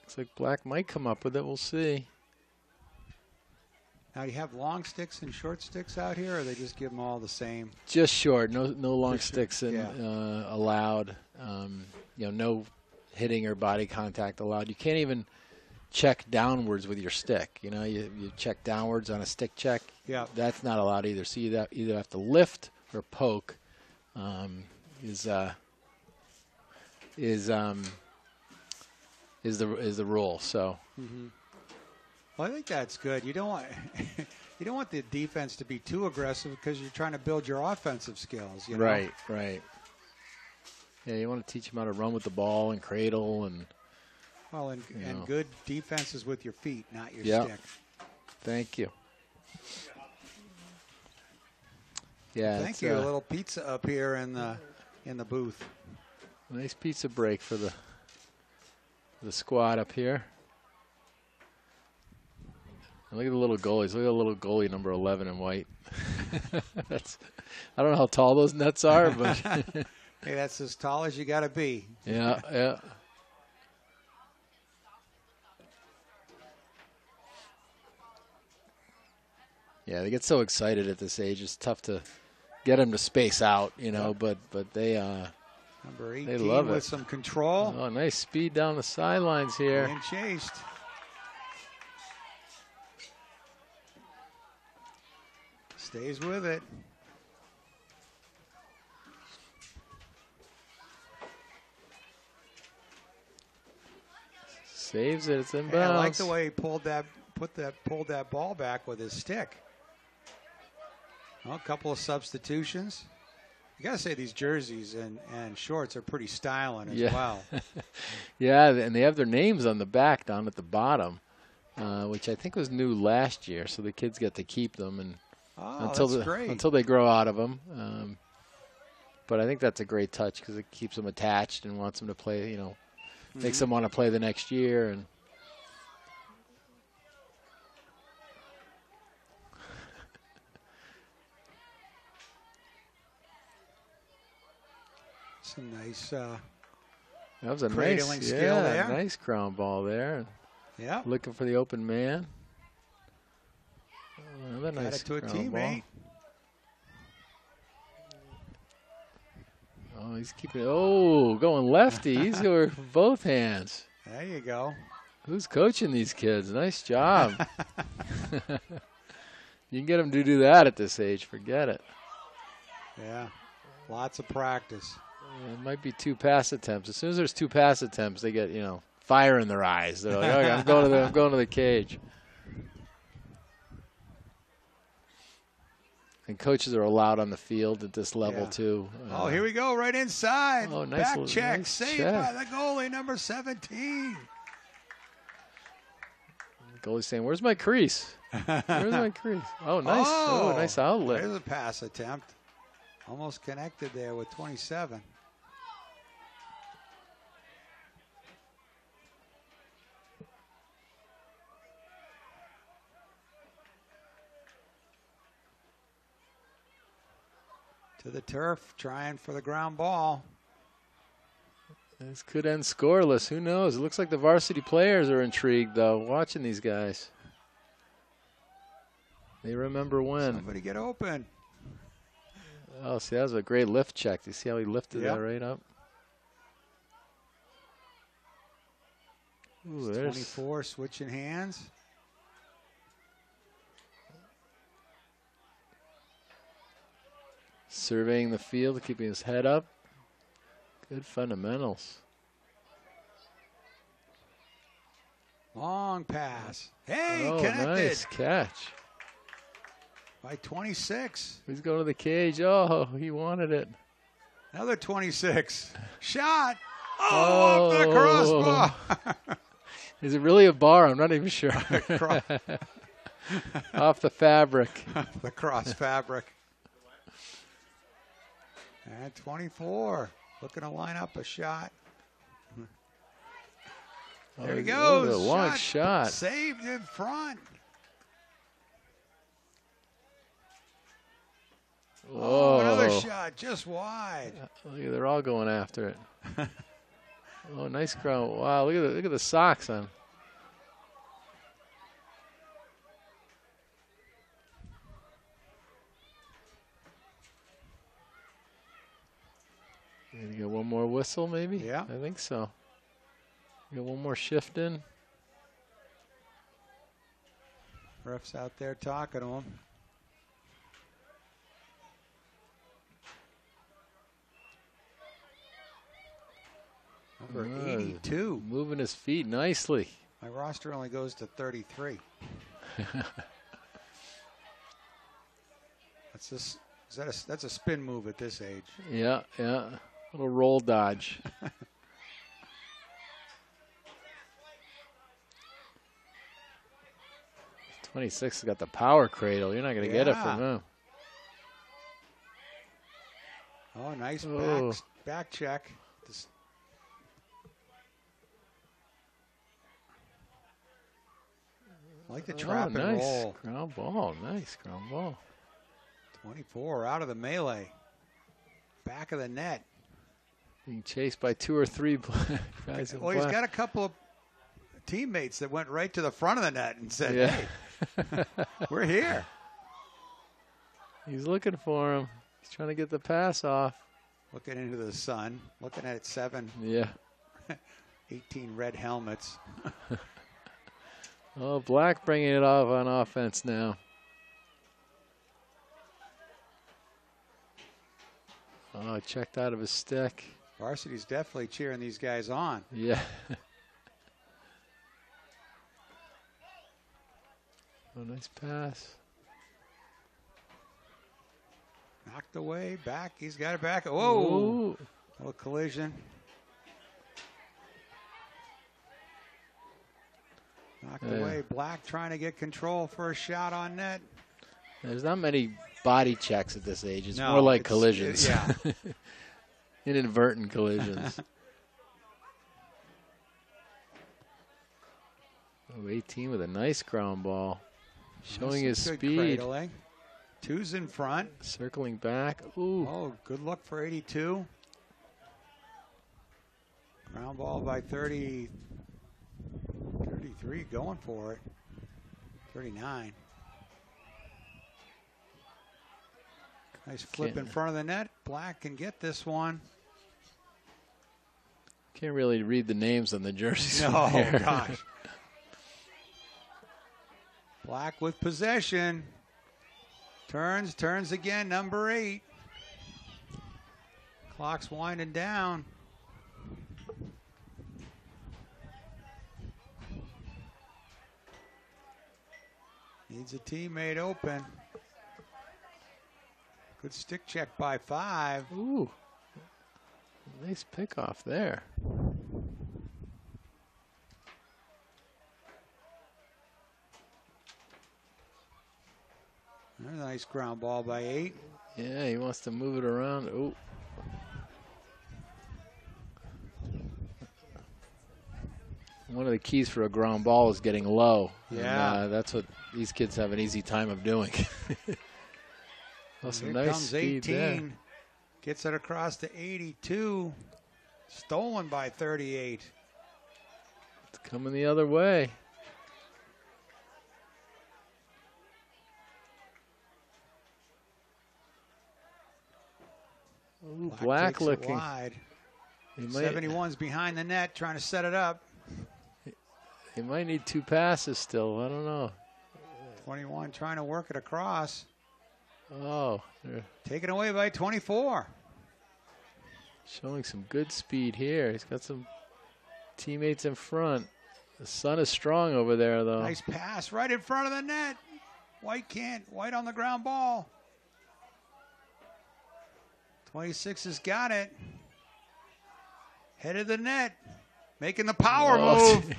Looks like Black might come up with it. We'll see. Now, you have long sticks and short sticks out here, or they just give them all the same? Just short. No long sticks allowed. No hitting or body contact allowed. You can't even check downwards with your stick. You check downwards on a stick check. Yeah. That's not allowed either. So you either have to lift or poke. Is the rule. So. Well, I think that's good. You don't want the defense to be too aggressive because you're trying to build your offensive skills. Right. Yeah, you want to teach them how to run with the ball and cradle and. Well, and good defenses with your feet, not your stick. Thank you. Yeah. Thank you. A little pizza up here in the booth. Nice pizza break for the squad up here. And look at the little goalies. Look at the little goalie number 11 in white. I don't know how tall those nets are, but hey, that's as tall as you got to be. Yeah. Yeah, they get so excited at this age. It's tough to get them to space out, but they number 18 they love with it. Some control. Oh, nice speed down the sidelines here. And chased. Stays with it. Saves it. It's in bounds. Yeah, I like the way he pulled that ball back with his stick. Well, a couple of substitutions. You got to say these jerseys and shorts are pretty styling as well. Yeah, and they have their names on the back down at the bottom, which I think was new last year. So the kids get to keep them and until they grow out of them. But I think that's a great touch because it keeps them attached and wants them to play. Makes them want to play the next year and. Some nice that was a cradling skill there. Nice ground ball there. Yeah. Looking for the open man. Another nice got it to a ground teammate. Ball. Oh, he's keeping it. Oh, going lefty. He's going with both hands. There you go. Who's coaching these kids? Nice job. You can get them to do that at this age. Forget it. Yeah. Lots of practice. It might be 2 pass attempts. As soon as there's 2 pass attempts, they get fire in their eyes. They're like, okay, I'm going to the cage. And coaches are allowed on the field at this level too. Oh, here we go, right inside. Oh, nice back check, nice saved check. by the goalie, number 17. Goalie's saying, "Where's my crease? Where's my crease?" Oh, nice. Oh, nice outlet. There's a pass attempt. Almost connected there with 27. To the turf, trying for the ground ball. This could end scoreless. Who knows? It looks like the varsity players are intrigued, though, watching these guys. They remember when. Somebody get open. Oh, see, that was a great lift check. Do you see how he lifted that right up? Ooh, 24 switching hands. Surveying the field, keeping his head up. Good fundamentals. Long pass. Hey, oh, connected. Nice catch. By 26. He's going to the cage. Oh, he wanted it. Another 26. Shot. Oh, off the crossbar. Is it really a bar? I'm not even sure. Off the fabric. The cross fabric. And 24. Looking to line up a shot. There he goes. A long shot. Saved in front. Oh, another shot just wide. Look, they're all going after it. Oh, nice ground. Wow, look at the socks on. You get one more whistle, maybe? Yeah. I think so. You got one more shift in. Ref's out there talking to him. Number 82. Moving his feet nicely. My roster only goes to 33. That's a spin move at this age. Yeah. Little roll dodge. 26 has got the power cradle. You're not going to get it from him. Oh, nice back check. I like the trap and roll. Ground ball. Nice ground ball. 24 out of the melee. Back of the net. Being chased by 2 or 3 guys. Well, he's got a couple of teammates that went right to the front of the net and said, hey, we're here. He's looking for him. He's trying to get the pass off. Looking into the sun. Looking at 7. Yeah. 18 red helmets. Oh, Black bringing it off on offense now. Oh, checked out of his stick. Varsity's definitely cheering these guys on. Yeah. Oh, nice pass. Knocked away, back. He's got it back. Whoa. Little collision. Knocked away. Black trying to get control for a shot on net. There's not many body checks at this age. It's more like collisions. Yeah. Inadvertent collisions. Oh, 18 with a nice ground ball. Showing his speed. Cradling. 2's in front. Circling back. Ooh. Oh, good look for 82. Ground ball by 33 going for it. 39. Nice flip in front of the net. Black can get this one. Can't really read the names on the jerseys. No, gosh. Black with possession. Turns again, number 8. Clock's winding down. Needs a teammate open. Good stick check by 5. Ooh. Nice pick off there. Nice ground ball by 8. Yeah, he wants to move it around. Oh. One of the keys for a ground ball is getting low. Yeah. And, that's what these kids have an easy time of doing. Here nice comes 18. There. Gets it across to 82. Stolen by 38. It's coming the other way. Ooh, Black looking. Wide. 71's behind the net trying to set it up. He might need 2 passes still. I don't know. 21 trying to work it across. Oh. Taken away by 24. Showing some good speed here. He's got some teammates in front. The sun is strong over there, though. Nice pass right in front of the net. White on the ground ball. 26 has got it. Head of the net. Making the power move.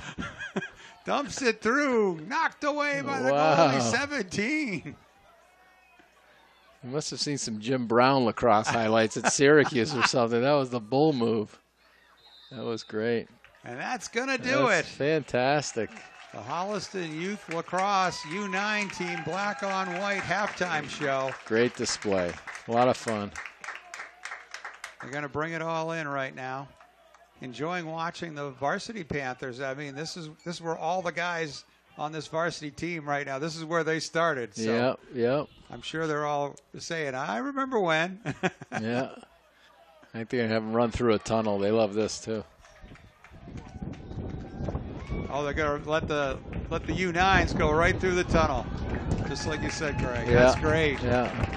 Dumps it through. Knocked away by the goalie, 17. You must have seen some Jim Brown lacrosse highlights at Syracuse or something. That was the bull move. That was great. And that's going to do it. Fantastic. The Holliston Youth Lacrosse U9 team black on white halftime show. Great display. A lot of fun. They're going to bring it all in right now. Enjoying watching the varsity Panthers. I mean, this is where all the guys on this varsity team right now, this is where they started. So yep. I'm sure they're all saying, I remember when. Yeah. I think they're going to have them run through a tunnel. They love this, too. Oh, they're going to let the U9s go right through the tunnel. Just like you said, Greg. Yeah. That's great. Yeah.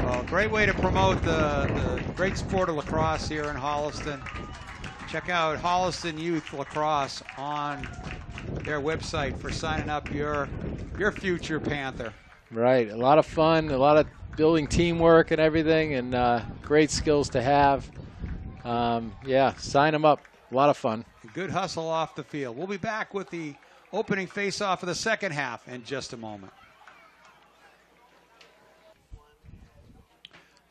Well, great way to promote the great sport of lacrosse here in Holliston. Check out Holliston Youth Lacrosse on their website for signing up your future Panther. Right. A lot of fun, a lot of building teamwork and everything, and great skills to have. Yeah, sign them up. A lot of fun. Good hustle off the field. We'll be back with the opening face-off of the second half in just a moment.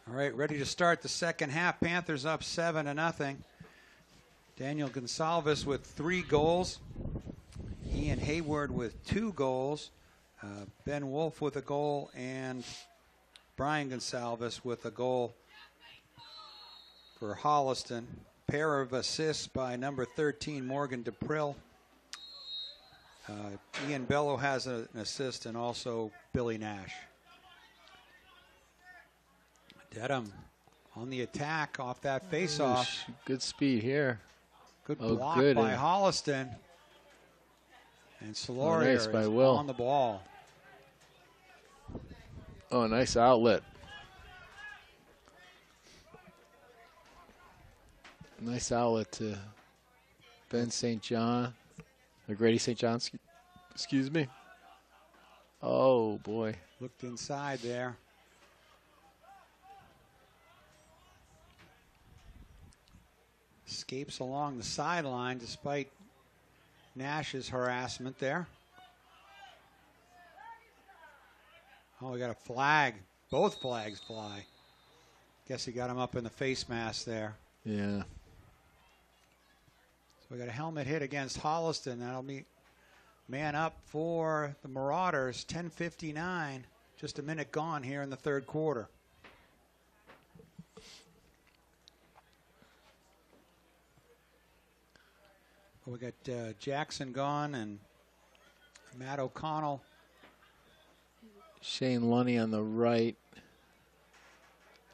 All right, ready to start the second half. Panthers up 7-0. Daniel Gonsalves with 3 goals. Ian Hayward with 2 goals. Ben Wolf with a goal, and Brian Gonsalves with a goal for Holliston. Pair of assists by number 13, Morgan DePrill. Ian Bello has an assist, and also Billy Nash. Dedham on the attack off that face-off. Good speed here. Good block by Holliston. And Soloria nice by is Will. on the ball. Oh, nice outlet. Nice outlet to Ben St. John. Or Grady St. John, excuse me. Oh, boy. Looked inside there. Escapes along the sideline despite Nash's harassment there. Oh, we got a flag. Both flags fly. Guess he got him up in the face mask there. Yeah. So we got a helmet hit against Holliston. That'll be man up for the Marauders. 10:59. Just a minute gone here in the third quarter. We got Jackson gone and Matt O'Connell. Shane Lunny on the right.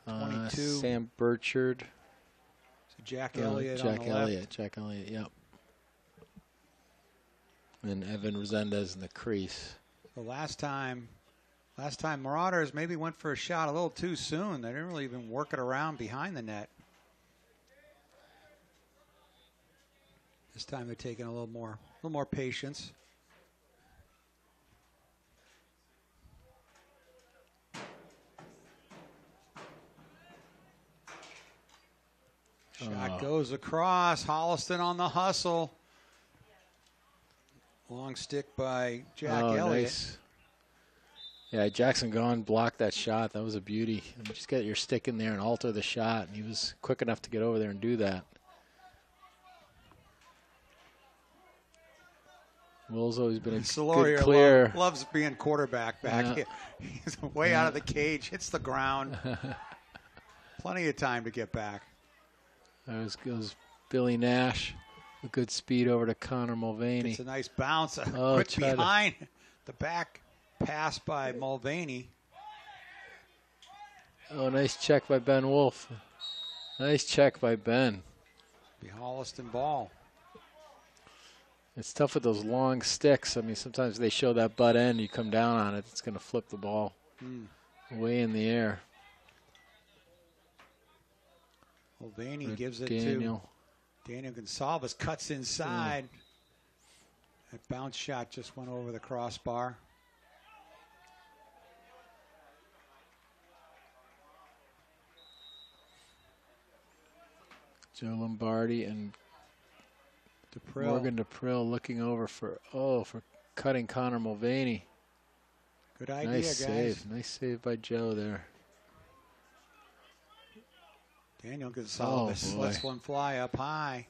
22. Sam Burchard. So Jack Elliott on the left. Jack Elliott, yep. And Evan Resendez in the crease. The last time Marauders maybe went for a shot a little too soon. They didn't really even work it around behind the net. This time they're taking a little more patience. Shot goes across. Holliston on the hustle. Long stick by Jack Elliott. Nice. Yeah, Jackson Gaughan blocked that shot. That was a beauty. I mean, just get your stick in there and alter the shot. And he was quick enough to get over there and do that. Will's always been a good clear. Loves being quarterback back here. He's way out of the cage, hits the ground. Plenty of time to get back. There goes Billy Nash with good speed over to Connor Mulvaney. It's a nice bounce. Quick behind the back pass by Mulvaney. Oh, nice check by Ben Wolf. Nice check by Ben. The Holliston ball. It's tough with those long sticks. I mean, sometimes they show that butt end. You come down on it, it's going to flip the ball way in the air. Mulvaney gives it to Daniel Gonsalves. Cuts inside. That bounce shot just went over the crossbar. Joe Lombardi and Morgan DePrill looking over for cutting Connor Mulvaney. Good idea, nice guys. Save. Nice save by Joe there. Daniel Gonsalves lets one fly up high.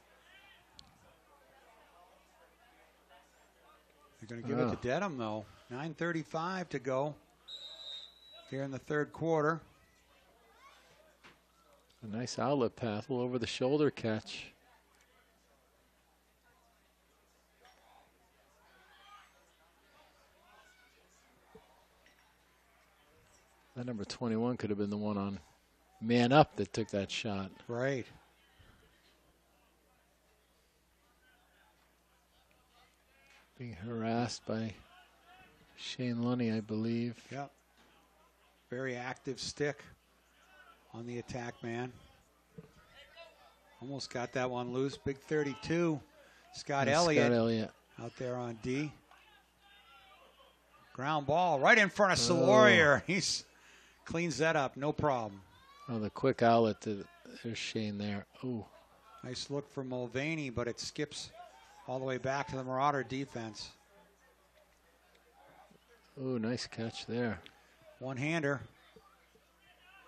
They're going to give it to Dedham, though. 9:35 to go here in the third quarter. A nice outlet path, a little over the shoulder catch. That number 21 could have been the one on man up that took that shot. Right. Being harassed by Shane Lunny, I believe. Yep. Very active stick on the attack man. Almost got that one loose. Big 32. Scott Elliott out there on D. Ground ball right in front of Soloria. He's cleans that up, no problem. Oh, the quick outlet. There's Shane there. Oh. Nice look for Mulvaney, but it skips all the way back to the Marauder defense. Oh, nice catch there. One-hander.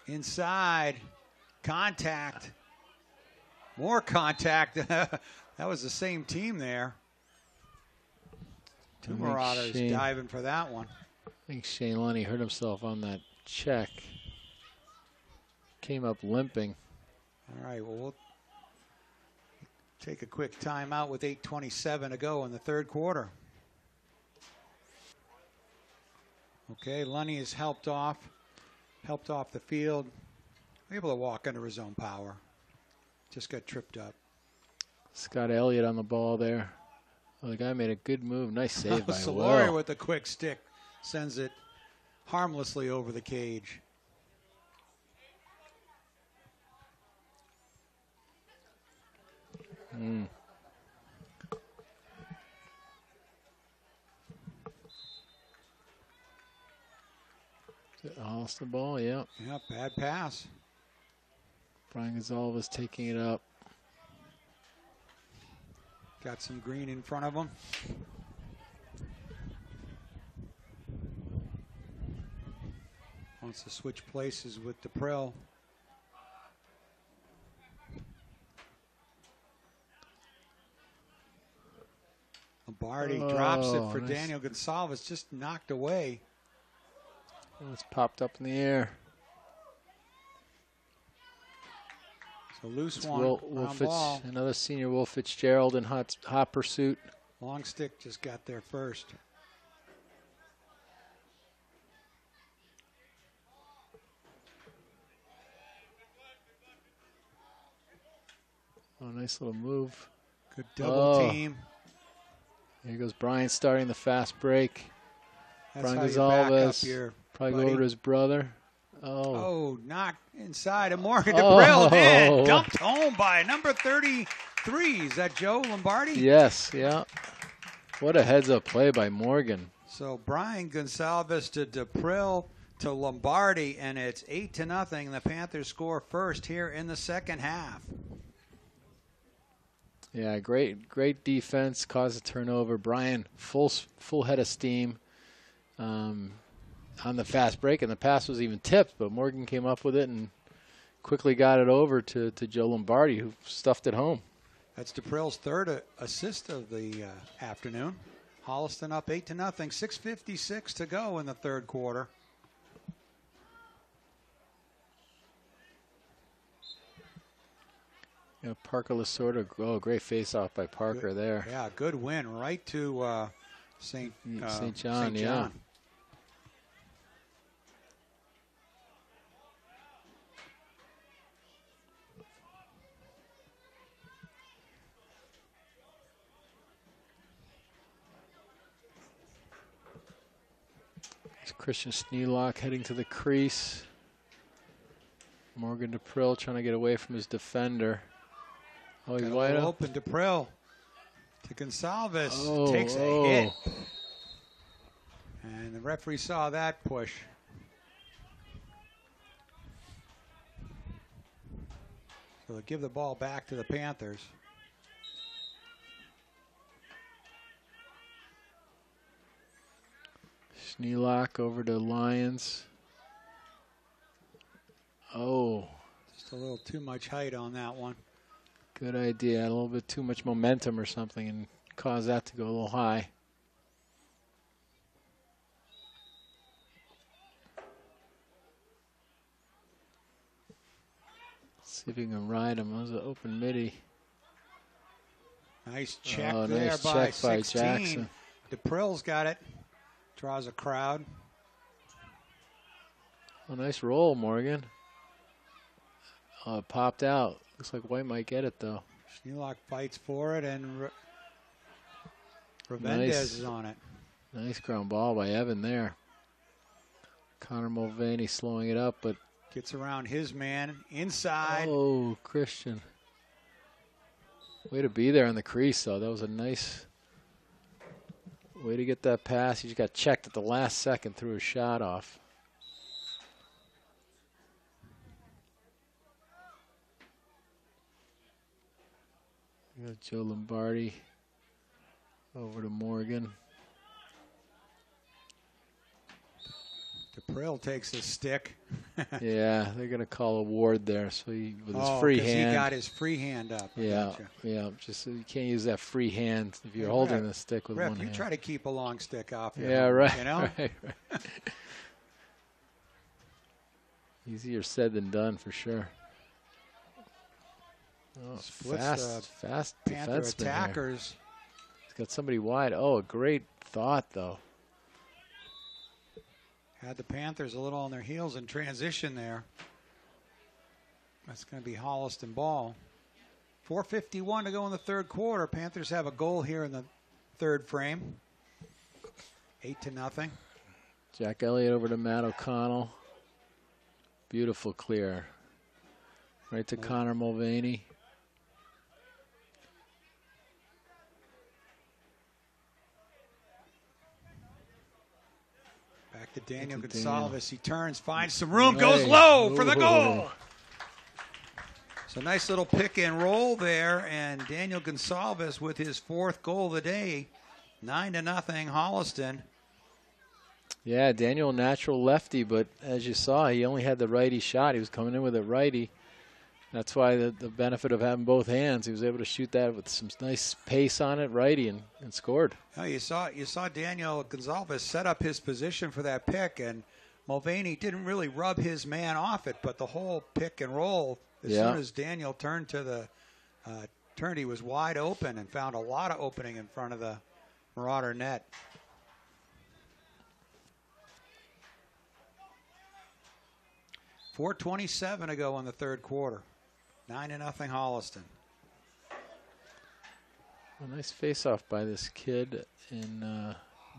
Inside. Contact. More contact. That was the same team there. Two Marauders diving for that one. I think Shane Lunny hurt himself on that check. Came up limping. All right, well, we'll take a quick timeout with 8:27 to go in the third quarter. Okay, Lunny is helped off the field. Able to walk under his own power. Just got tripped up. Scott Elliott on the ball there. Oh, the guy made a good move. Nice save by Soloria Will. with the quick stick. Sends it harmlessly over the cage. Holliston ball, yep. Yep, bad pass. Brian Gonsalves taking it up. Got some green in front of him. Wants to switch places with DePrill. Lombardi drops it for Daniel Gonsalves, just knocked away. Oh, it's popped up in the air. So loose it's one. Ball. Another senior, Will Fitzgerald in hot pursuit. Long stick just got there first. Oh, nice little move. Good double team. Here goes Brian starting the fast break. That's Brian how you back up Gonsalves here, probably go over to his brother. Oh, knocked inside, and Morgan DePrill did. Dumped home by number 33. Is that Joe Lombardi? Yes, yeah. What a heads-up play by Morgan. So Brian Gonsalves to DePrill to Lombardi, and it's 8-0. The Panthers score first here in the second half. Yeah, great defense, caused a turnover. Brian, full head of steam. on the fast break, and the pass was even tipped, but Morgan came up with it and quickly got it over to Joe Lombardi, who stuffed it home. That's DePrill's third assist of the afternoon. Holliston up 8-0. 6:56 to go in the third quarter. Yeah, Parker Lasorda. Oh, great face-off by Parker there. Yeah, good win right to St. John. Yeah. It's Christian Sneelock heading to the crease. Morgan DePrill trying to get away from his defender. Oh, he's wide open. DePrill to Gonsalves. Takes a hit. And the referee saw that push. So they'll give the ball back to the Panthers. Sneelock over to Lions. Oh. Just a little too much height on that one. Good idea. A little bit too much momentum or something and cause that to go a little high. See if you can ride him. That was an open midi. Nice check there nice by check 16. Jackson. DePrill's got it. Draws a crowd. Oh, nice roll, Morgan. Oh, it popped out. Looks like White might get it, though. Sneelock fights for it, and Revendez is on it. Nice ground ball by Evan there. Connor Mulvaney slowing it up, but gets around his man inside. Oh, Christian. Way to be there on the crease, though. That was a nice way to get that pass. He just got checked at the last second, threw a shot off. We got Joe Lombardi over to Morgan. DePrill takes his stick. Yeah, they're going to call a ward there. So he, with his free hand. He got his free hand up. Yeah, yeah. Just you can't use that free hand if you're holding the stick with one hand. You try to keep a long stick off your hand, right. You know? Right. Easier said than done for sure. Oh, fast Panther defenseman attackers. Here. He's got somebody wide. Oh, a great thought, though. Had the Panthers a little on their heels in transition there. That's going to be Holliston ball. 4:51 to go in the third quarter. Panthers have a goal here in the third frame. 8-0. Jack Elliott over to Matt O'Connell. Beautiful clear. Right to Connor Mulvaney. Back to Daniel Gonsalves. He turns, finds some room, goes low for the goal. So nice little pick and roll there, and Daniel Gonsalves with his fourth goal of the day. 9-0 Holliston. Yeah, Daniel, natural lefty, but as you saw, he only had the righty shot. He was coming in with a righty. That's why the benefit of having both hands. He was able to shoot that with some nice pace on it, righty, and scored. Oh, you saw Daniel Gonsalves set up his position for that pick, and Mulvaney didn't really rub his man off it, but the whole pick and roll, as soon as Daniel turned to the he was wide open and found a lot of opening in front of the Marauder net. .427 to go in the third quarter. 9-0 Holliston. A nice face-off by this kid in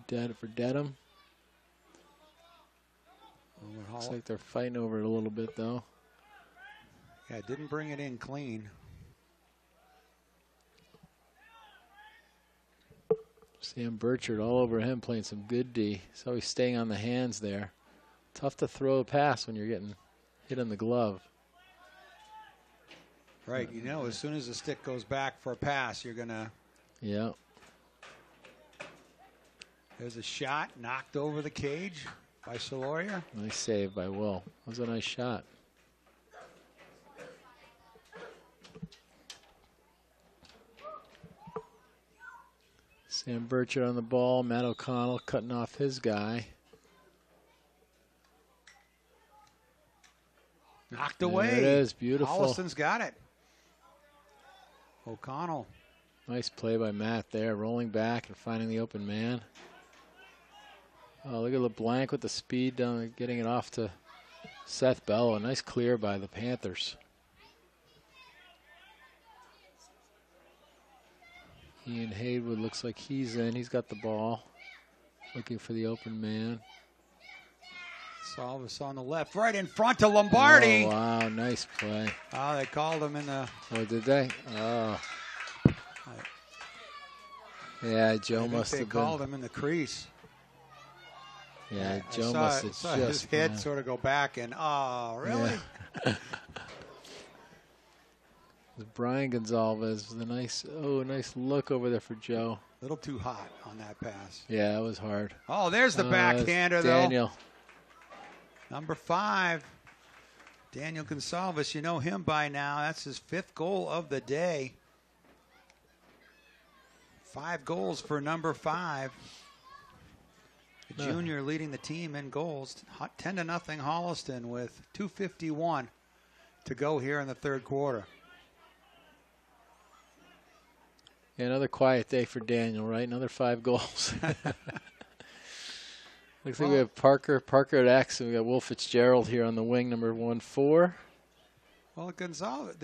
for Dedham. Looks like they're fighting over it a little bit, though. Yeah, didn't bring it in clean. Sam Burchard all over him, playing some good D. So he's staying on the hands there. Tough to throw a pass when you're getting hit in the glove. Right, you know, as soon as the stick goes back for a pass, you're going to... Yeah. There's a shot knocked over the cage. by Soloria. Nice save by Will. That was a nice shot. Sam Burchard on the ball. Matt O'Connell cutting off his guy. Knocked away. There it is. Beautiful. Holliston's got it. O'Connell. Nice play by Matt there, rolling back and finding the open man. Oh, look at LeBlanc with the speed down, getting it off to Seth Bello. A nice clear by the Panthers. Ian Haywood looks like he's in. He's got the ball. Looking for the open man. Salvis on the left, right in front to Lombardi. Oh, wow, nice play. Oh, they called him in the... Oh, did they? Oh. Yeah, Joe must have been... They called him in the crease. Yeah, Joe must have saw just... his head sort of go back and, oh, really? Yeah. Brian Gonzalez with a nice look over there for Joe. A little too hot on that pass. Yeah, that was hard. Oh, there's the backhander, though. Daniel. Number 5, Daniel Gonsalves. You know him by now. That's his 5th goal of the day. 5 goals for number 5. The junior leading the team in goals. 10-0 Holliston with 2:51 to go here in the 3rd quarter. Yeah, another quiet day for Daniel, right? Another 5 goals. Looks like we have Parker at X, and we got Will Fitzgerald here on the wing, number 1-4. Well, Gonzalez,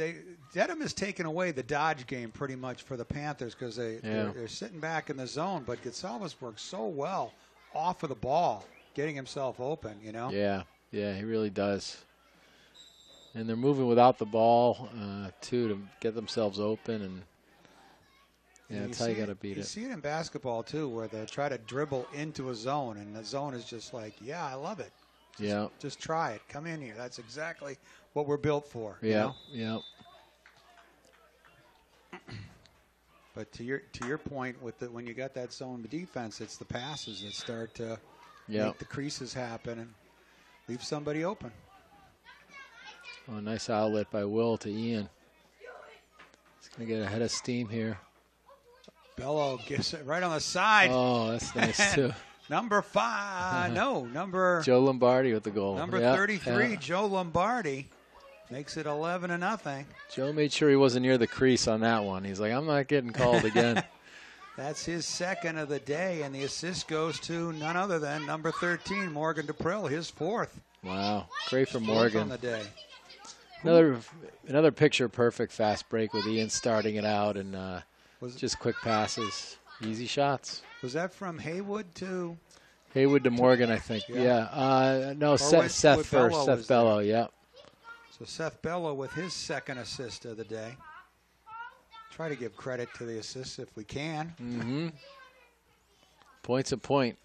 Dedham has taken away the dodge game pretty much for the Panthers because they're sitting back in the zone. But Gonzalez works so well off of the ball, getting himself open, you know? Yeah, he really does. And they're moving without the ball, too, to get themselves open. And yeah, that's how you got to beat it. You see it in basketball, too, where they try to dribble into a zone, and the zone is just like, yeah, I love it. Just try it. Come in here. That's exactly what we're built for. Yeah, But to your point, when you got that zone defense, it's the passes that start to make the creases happen and leave somebody open. Oh, nice outlet by Will to Ian. He's going to get ahead of steam here. Bello gets it right on the side. Oh, that's nice, too. Number 5, Joe Lombardi with the goal. Number 33, Joe Lombardi makes it 11-0. Joe made sure he wasn't near the crease on that one. He's like, I'm not getting called again. That's his 2nd of the day, and the assist goes to none other than number 13, Morgan DePrill, his 4th. Wow, great for Morgan. On the day. Another picture-perfect fast break with Ian starting it out and just quick passes, easy shots. Was that from Haywood to? Haywood to Morgan, I think. Yeah. No, Seth first. Seth Bello, yeah. So Seth Bello with his 2nd assist of the day. Try to give credit to the assists if we can. Mm-hmm. Point's a point.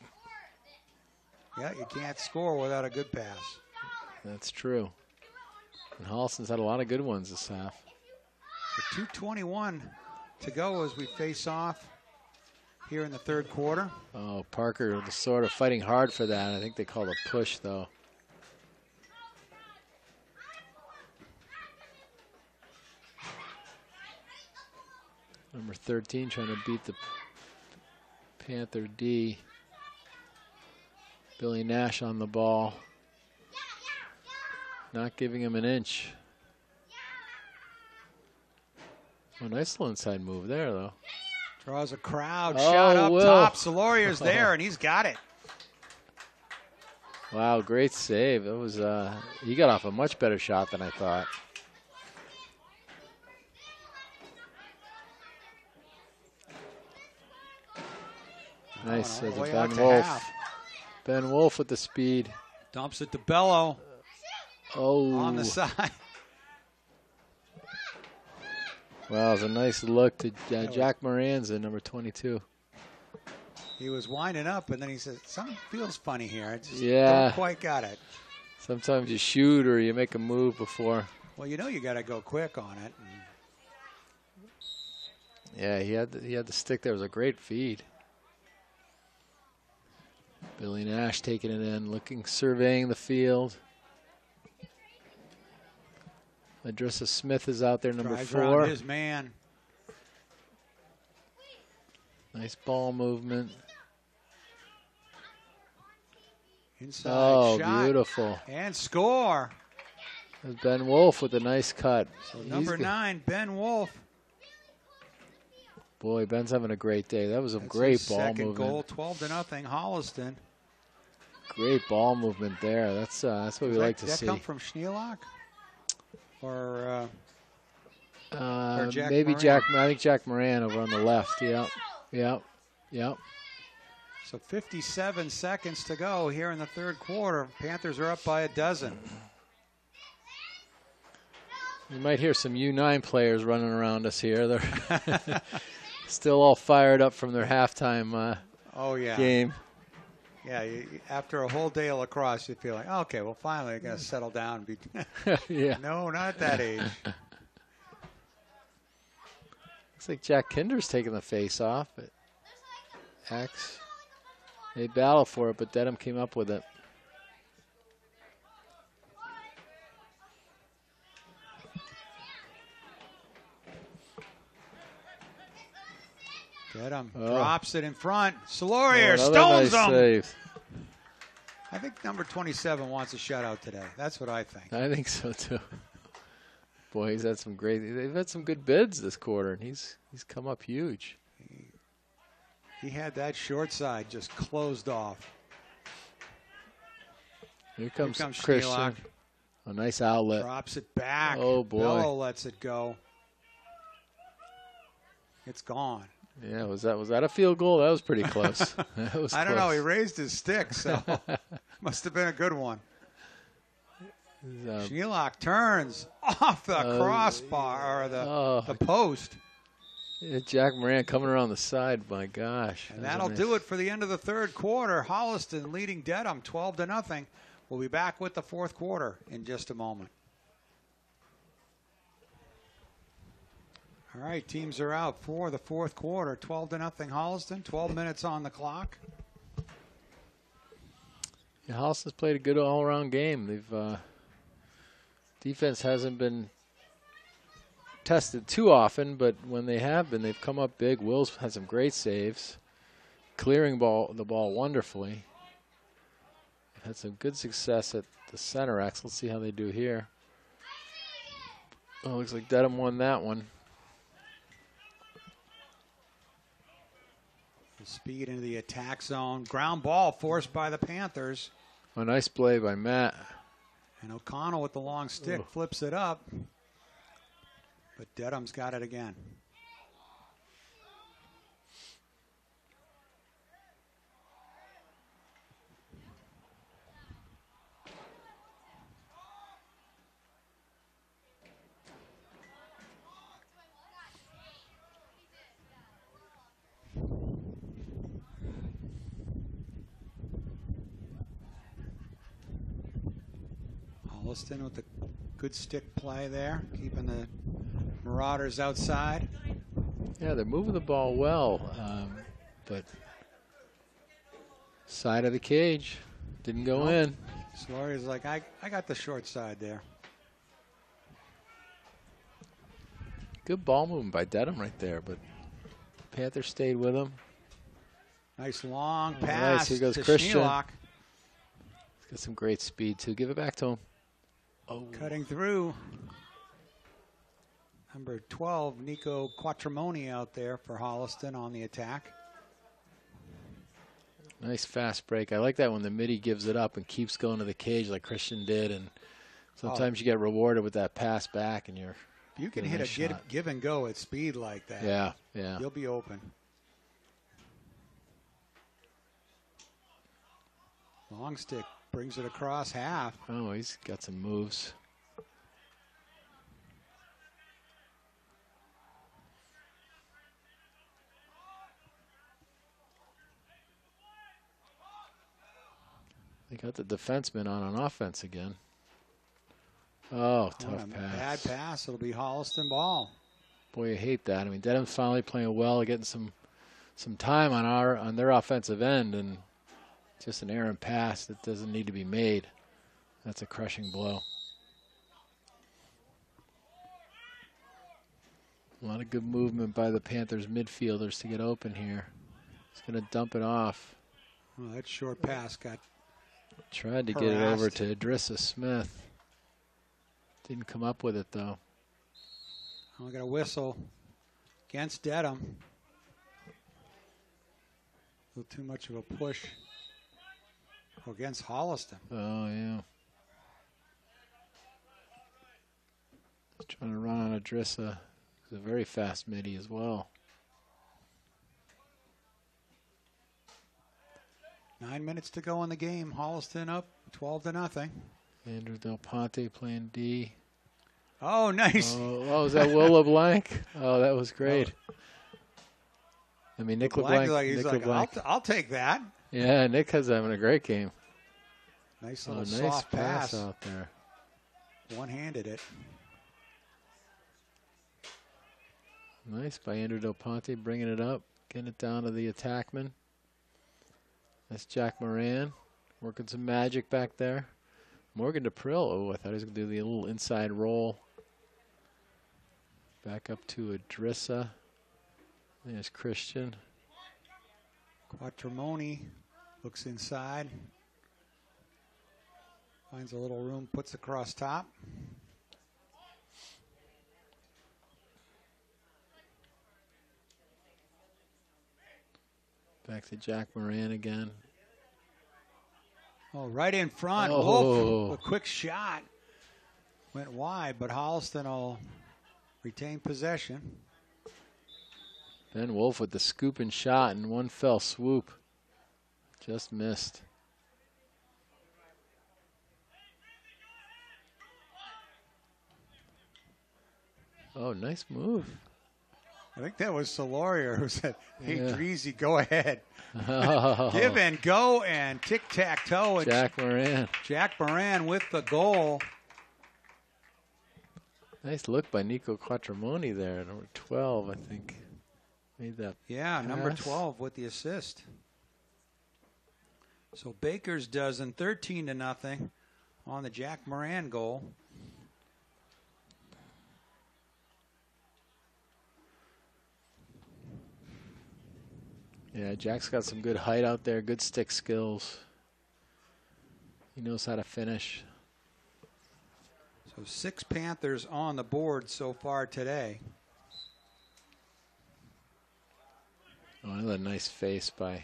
Yeah, you can't score without a good pass. That's true. And Holliston's had a lot of good ones this half. 2:21 to go as we face off here in the 3rd quarter. Oh, Parker was sort of fighting hard for that. I think they called a push, though. Number 13 trying to beat the Panther D. Billy Nash on the ball. Not giving him an inch. Oh, nice little inside move there, though. Draws a crowd. Shot up top. Soloria's there, and he's got it. Wow, great save. That was he got off a much better shot than I thought. Nice. Ben Wolf. Ben Wolf with the speed. Dumps it to Bello. Oh. On the side. Wow, it was a nice look to Jack Moranza, number 22. He was winding up, and then he said, something feels funny here. I just don't quite got it. Sometimes you shoot or you make a move before. Well, you know you got to go quick on it. Yeah, he had the stick there. It was a great feed. Billy Nash taking it in, looking, surveying the field. Adrissa Smith is out there, number Drives 4. around his man. Nice ball movement. Inside Oh, shot. beautiful. And score. There's Ben Wolf with a nice cut. So number 9, Ben Wolf. Boy, Ben's having a great day. That was a That's great his ball second movement. goal, 12-0 Holliston. Great ball movement there. That's what we like to Did that see. come from Schneelock? Or Jack maybe Moran? Jack. I think Jack Moran over on the left. Yep. So 57 seconds to go here in the third quarter. Panthers are up by a dozen. You might hear some U9 players running around us here. They're still all fired up from their halftime Oh, yeah. game. Yeah, after a whole day of lacrosse, you feel like, okay, well, finally, I'm going to settle down. And be Yeah. No, not at that age. Looks like Jack Kinder's taking the face off. But X. They battle for it, but Dedham came up with it. Dedham Oh. drops it in front. Solaria Another stones nice him. save. I think number 27 wants a shutout today. That's what I think. I think so too. Boy, he's had some great. They've had some good bids this quarter, and he's come up huge. He had that short side just closed off. Here comes, comes Christian. Schneelock. A nice outlet. Drops it back. Oh, boy. Bello lets it go. It's gone. Yeah, was that a field goal? That was pretty close. That was I don't know. He close. raised his stick, so must have been a good one. Schneelock turns off the crossbar or the post. Yeah, Jack Moran coming around the side. My gosh. And that'll do it for the end of the third quarter. Holliston leading Dedham 12-0. We'll be back with the fourth quarter in just a moment. All right, teams are out for the fourth quarter. 12-0 Holliston. 12 minutes on the clock. Yeah, Holliston's played a good all-around game. They've defense hasn't been tested too often, but when they have been, they've come up big. Will's had some great saves, clearing the ball wonderfully. They've had some good success at the center X. Let's see how they do here. Oh, looks like Dedham won that one. Speed into the attack zone. Ground ball forced by the Panthers. A nice play by Matt. And O'Connell with the long stick flips it up. But Dedham's got it again. Holliston with the good stick play there, keeping the Marauders outside. Yeah, they're moving the ball well, but side of the cage didn't go in. Solaria's like, I got the short side there. Good ball movement by Dedham right there, but Panthers stayed with him. Nice long Oh, pass nice. Here goes to Christian. Schneelock. He's got some great speed too. Give it back to him. Oh, Cutting through. Number 12, Nico Quattromoni out there for Holliston on the attack. nice fast break. I like that when the midi gives it up and keeps going to the cage like Christian did, and sometimes you get rewarded with that pass back, and you're. You can get a hit nice a shot. give and go at speed like that. Yeah, yeah. You'll be open. Long stick brings it across half. Oh, he's got some moves. They got the defenseman on offense again. Oh, tough A pass. bad pass. It'll be Holliston ball. Boy, I hate that. I mean, Dedham's finally playing well, getting some time on their offensive end, and Just an errant pass that doesn't need to be made. That's a crushing blow. A lot of good movement by the Panthers midfielders to get open here. He's going to dump it off. Well, that short pass got tried to get it over to Idrissa Smith. Didn't come up with it, though. We got a whistle against Dedham. A little too much of a push against Holliston. Oh, yeah. He's trying to run on Idrissa. He's a very fast midi as well. 9 minutes to go in the game. Holliston up 12-0. Andrew Del Ponte playing D. Oh, nice. Oh, was that Will LeBlanc? Oh, that was great. I mean, Nick LeBlanc. He's like, I'll take that. Yeah, Nick has having a great game. Nice little nice soft pass out there. One-handed it. Nice by Andrew Del Ponte, bringing it up, getting it down to the attackman. That's Jack Moran, working some magic back there. Morgan DePrill, oh, I thought he was going to do the little inside roll. Back up to Idrissa. There's Christian. Quattromoni looks inside. Finds a little room, puts across top. Back to Jack Moran again. Oh, right in front. Oh. Wolf, a quick shot. Went wide, but Holliston will retain possession. Ben Wolf with the scooping shot in one fell swoop. Just missed. Oh, nice move. I think that was Soloria who said, hey, Yeah. Dreezy, go ahead. Oh. Give and go and tic-tac-toe. Jack Moran. Jack Moran with the goal. Nice look by Nico Quattromoni there, number 12, I think. Made that Yeah, pass. number 12 with the assist. So Baker's dozen, 13-0 on the Jack Moran goal. Yeah, Jack's got some good height out there, good stick skills. He knows how to finish. So 6 Panthers on the board so far today. Oh, another nice face by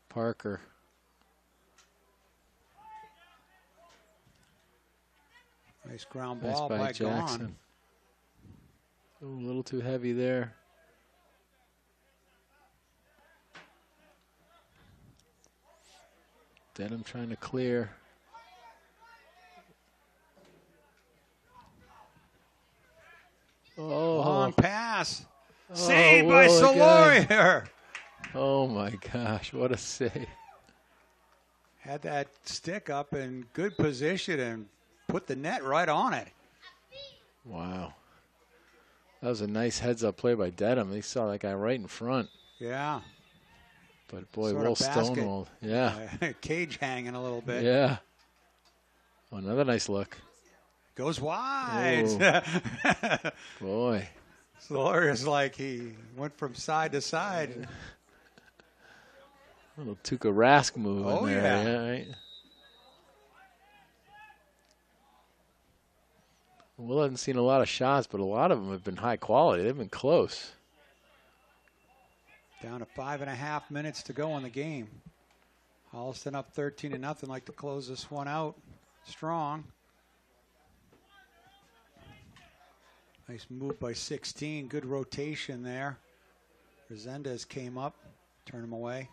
Parker. Nice ground Nice ball by by Jackson. Gone. Ooh, a little too heavy there. Dedham trying to clear. Oh, Long pass. Saved by Will again. Soloria. Oh my gosh, what a save. Had that stick up in good position and put the net right on it. Wow. That was a nice heads-up play by Dedham. He saw that guy right in front. Yeah. But boy, Sort of Will basket. Stonewall. Yeah. Cage hanging a little bit. Yeah. Oh, another nice look. Goes wide. Boy. Soloria's like he went from side to side. A little Tuukka Rask move Oh, in there. yeah. Yeah, right? Will hasn't seen a lot of shots, but a lot of them have been high quality. They've been close. Down to 5.5 minutes to go in the game. Holliston up 13-0. Like to close this one out strong. Nice move by 16. Good rotation there. Resendez came up, turned him away.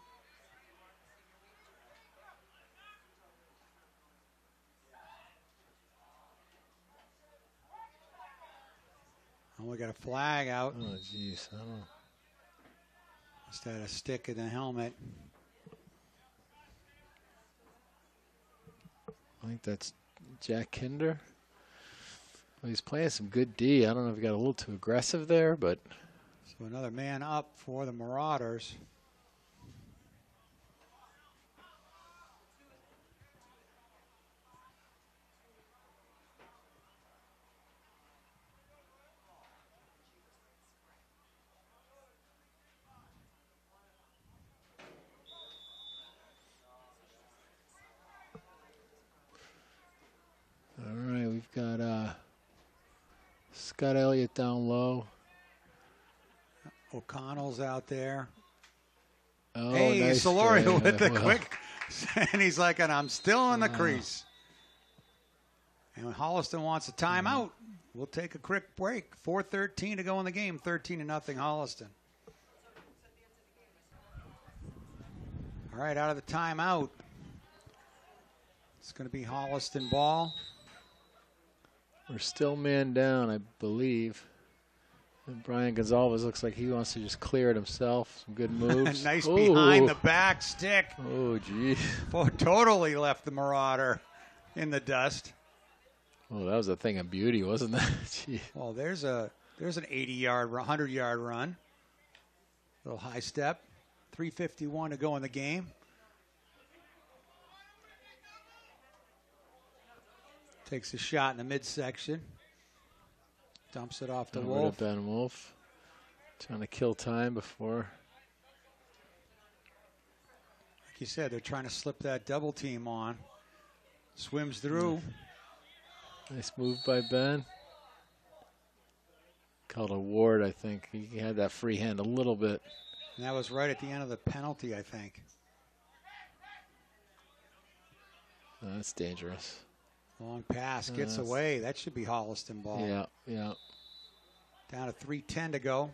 Oh, we got a flag out. Oh, jeez. I don't know. Just had a stick in the helmet. I think that's Jack Kinder. Well, he's playing some good D. I don't know if he got a little too aggressive there, but So another man up for the Marauders. got Elliott down low. O'Connell's out there. Oh, hey, nice Solorio try. with the Well, quick. And he's like, and I'm still in the crease. And when Holliston wants a timeout, we'll take a quick break. 4:13 to go in the game. 13-0 Holliston. All right, out of the timeout. It's going to be Holliston ball. We're still man down, I believe. And Brian Gonzalez looks like he wants to just clear it himself. Some good moves. Nice Ooh. behind the back stick. Oh, gee. Boy, totally left the Marauder in the dust. Oh, that was a thing of beauty, wasn't that? Gee. Well, there's an 80-yard, 100-yard run. Little high step. 3:51 to go in the game. Takes a shot in the midsection. Dumps it off to Over Wolf. to Ben Wolf. Trying to kill time before. Like you said, they're trying to slip that double team on. Swims through. Nice move by Ben. Called a ward, I think. He had that free hand a little bit. And that was right at the end of the penalty, I think. Oh, that's dangerous. Long pass gets away. That should be Holliston ball. Yeah, yeah. Down to 3:10 to go.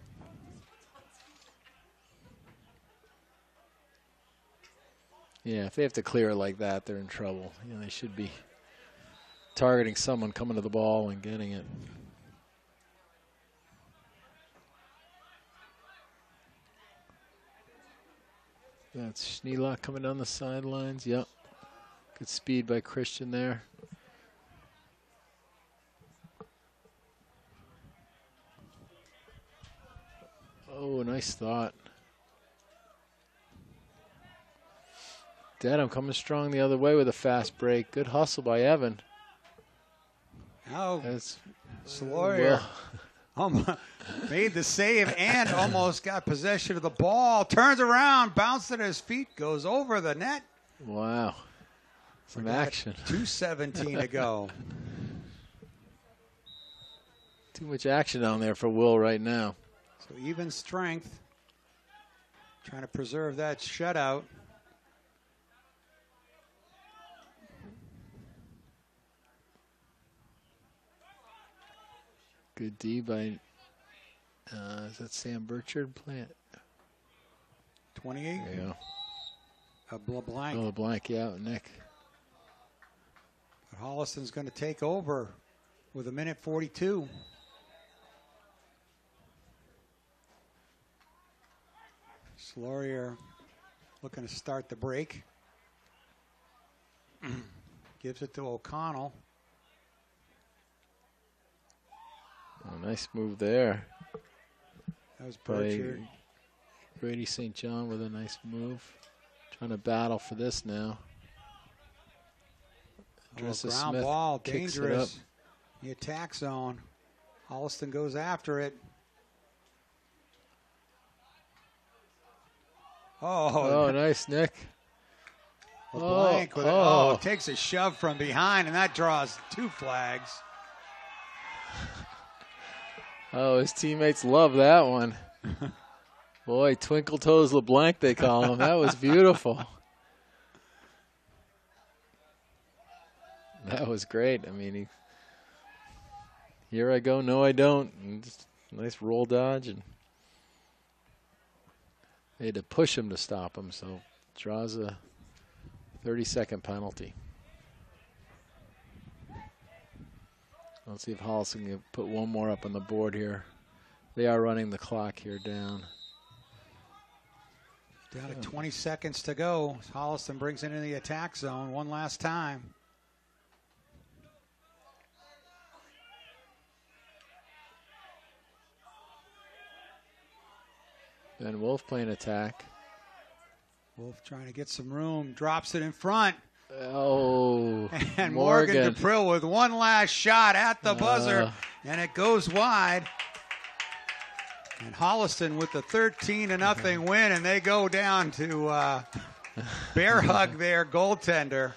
Yeah, if they have to clear it like that, they're in trouble. You know, they should be targeting someone coming to the ball and getting it. That's Schneelock coming down the sidelines. Yep. Good speed by Christian there. Oh, nice thought. Dedham coming strong the other way with a fast break. Good hustle by Evan. Oh, That's Solorio made the save and almost got possession of the ball. Turns around, bounced at his feet, goes over the net. Wow. Some action. 2:17 to go. Too much action down there for Will right now. So even strength. Trying to preserve that shutout. Good D by, is that Sam Burchard playing? 28. There you go. LeBlanc. Oh, LeBlanc, yeah, Nick. But Holliston's going to take over with 1:42. Solorio looking to start the break. Gives it to O'Connell. Oh, nice move there. That was Burchard. Brady St. John with a nice move. Trying to battle for this now. Ground Smith ball, kicks it dangerous. up. The attack zone. Holliston goes after it. Oh, nice, Nick. LeBlanc with it. Takes a shove from behind, and that draws 2 flags. Oh, his teammates love that one. Boy, Twinkle Toes LeBlanc, they call him. That was beautiful. That was great. I mean, here I go, no I don't. And just nice roll dodge. And they had to push him to stop him, so draws a 30-second penalty. Let's see if Holliston can put one more up on the board here. They are running the clock here down. Down to 20 seconds to go. Holliston brings it into the attack zone one last time. Ben Wolf playing attack. Wolf trying to get some room. Drops it in front. Oh, And Morgan Dupril with one last shot at the buzzer. And it goes wide. And Holliston with the 13-0 win. And they go down to bear hug their goaltender.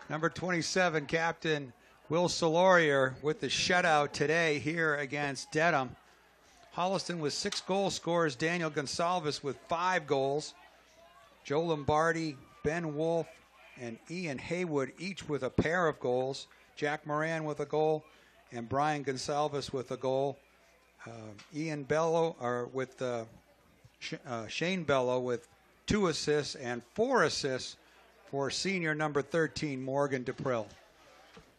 Number 27, Captain Will Solorier with the shutout today here against Dedham. Holliston with 6 goal scorers. Daniel Gonsalves with 5 goals. Joe Lombardi, Ben Wolf, and Ian Haywood each with a pair of goals. Jack Moran with a goal, and Brian Gonsalves with a goal. Ian Bello, or with Shane Bello with 2 assists and 4 assists for senior number 13, Morgan DePrill.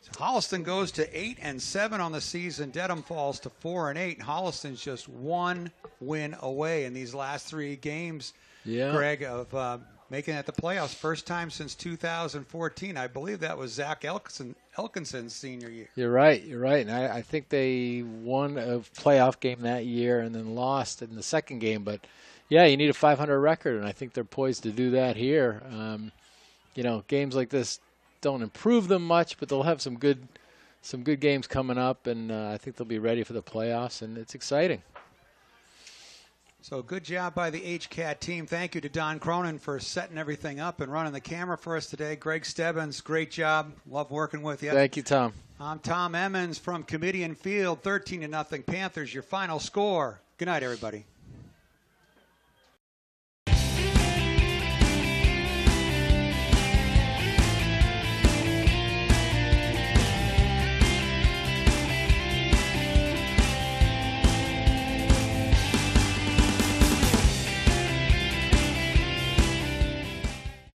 So Holliston goes to 8-7 on the season. Dedham falls to 4-8. Holliston's just 1 win away in these last 3 games, Greg, of making it the playoffs. First time since 2014. I believe that was Zach Elkinson's senior year. You're right. And I think they won a playoff game that year and then lost in the second game. But, yeah, you need a 500 record, and I think they're poised to do that here. Games like this don't improve them much, but they'll have some good games coming up, and I think they'll be ready for the playoffs, and it's exciting. So good job by the HCAT team. Thank you to Don Cronin for setting everything up and running the camera for us today. Greg Stebbins, great job. Love working with you. Thank you, Tom. I'm Tom Emmons from Committee and Field. 13-0 Panthers, your final score. Good night, everybody.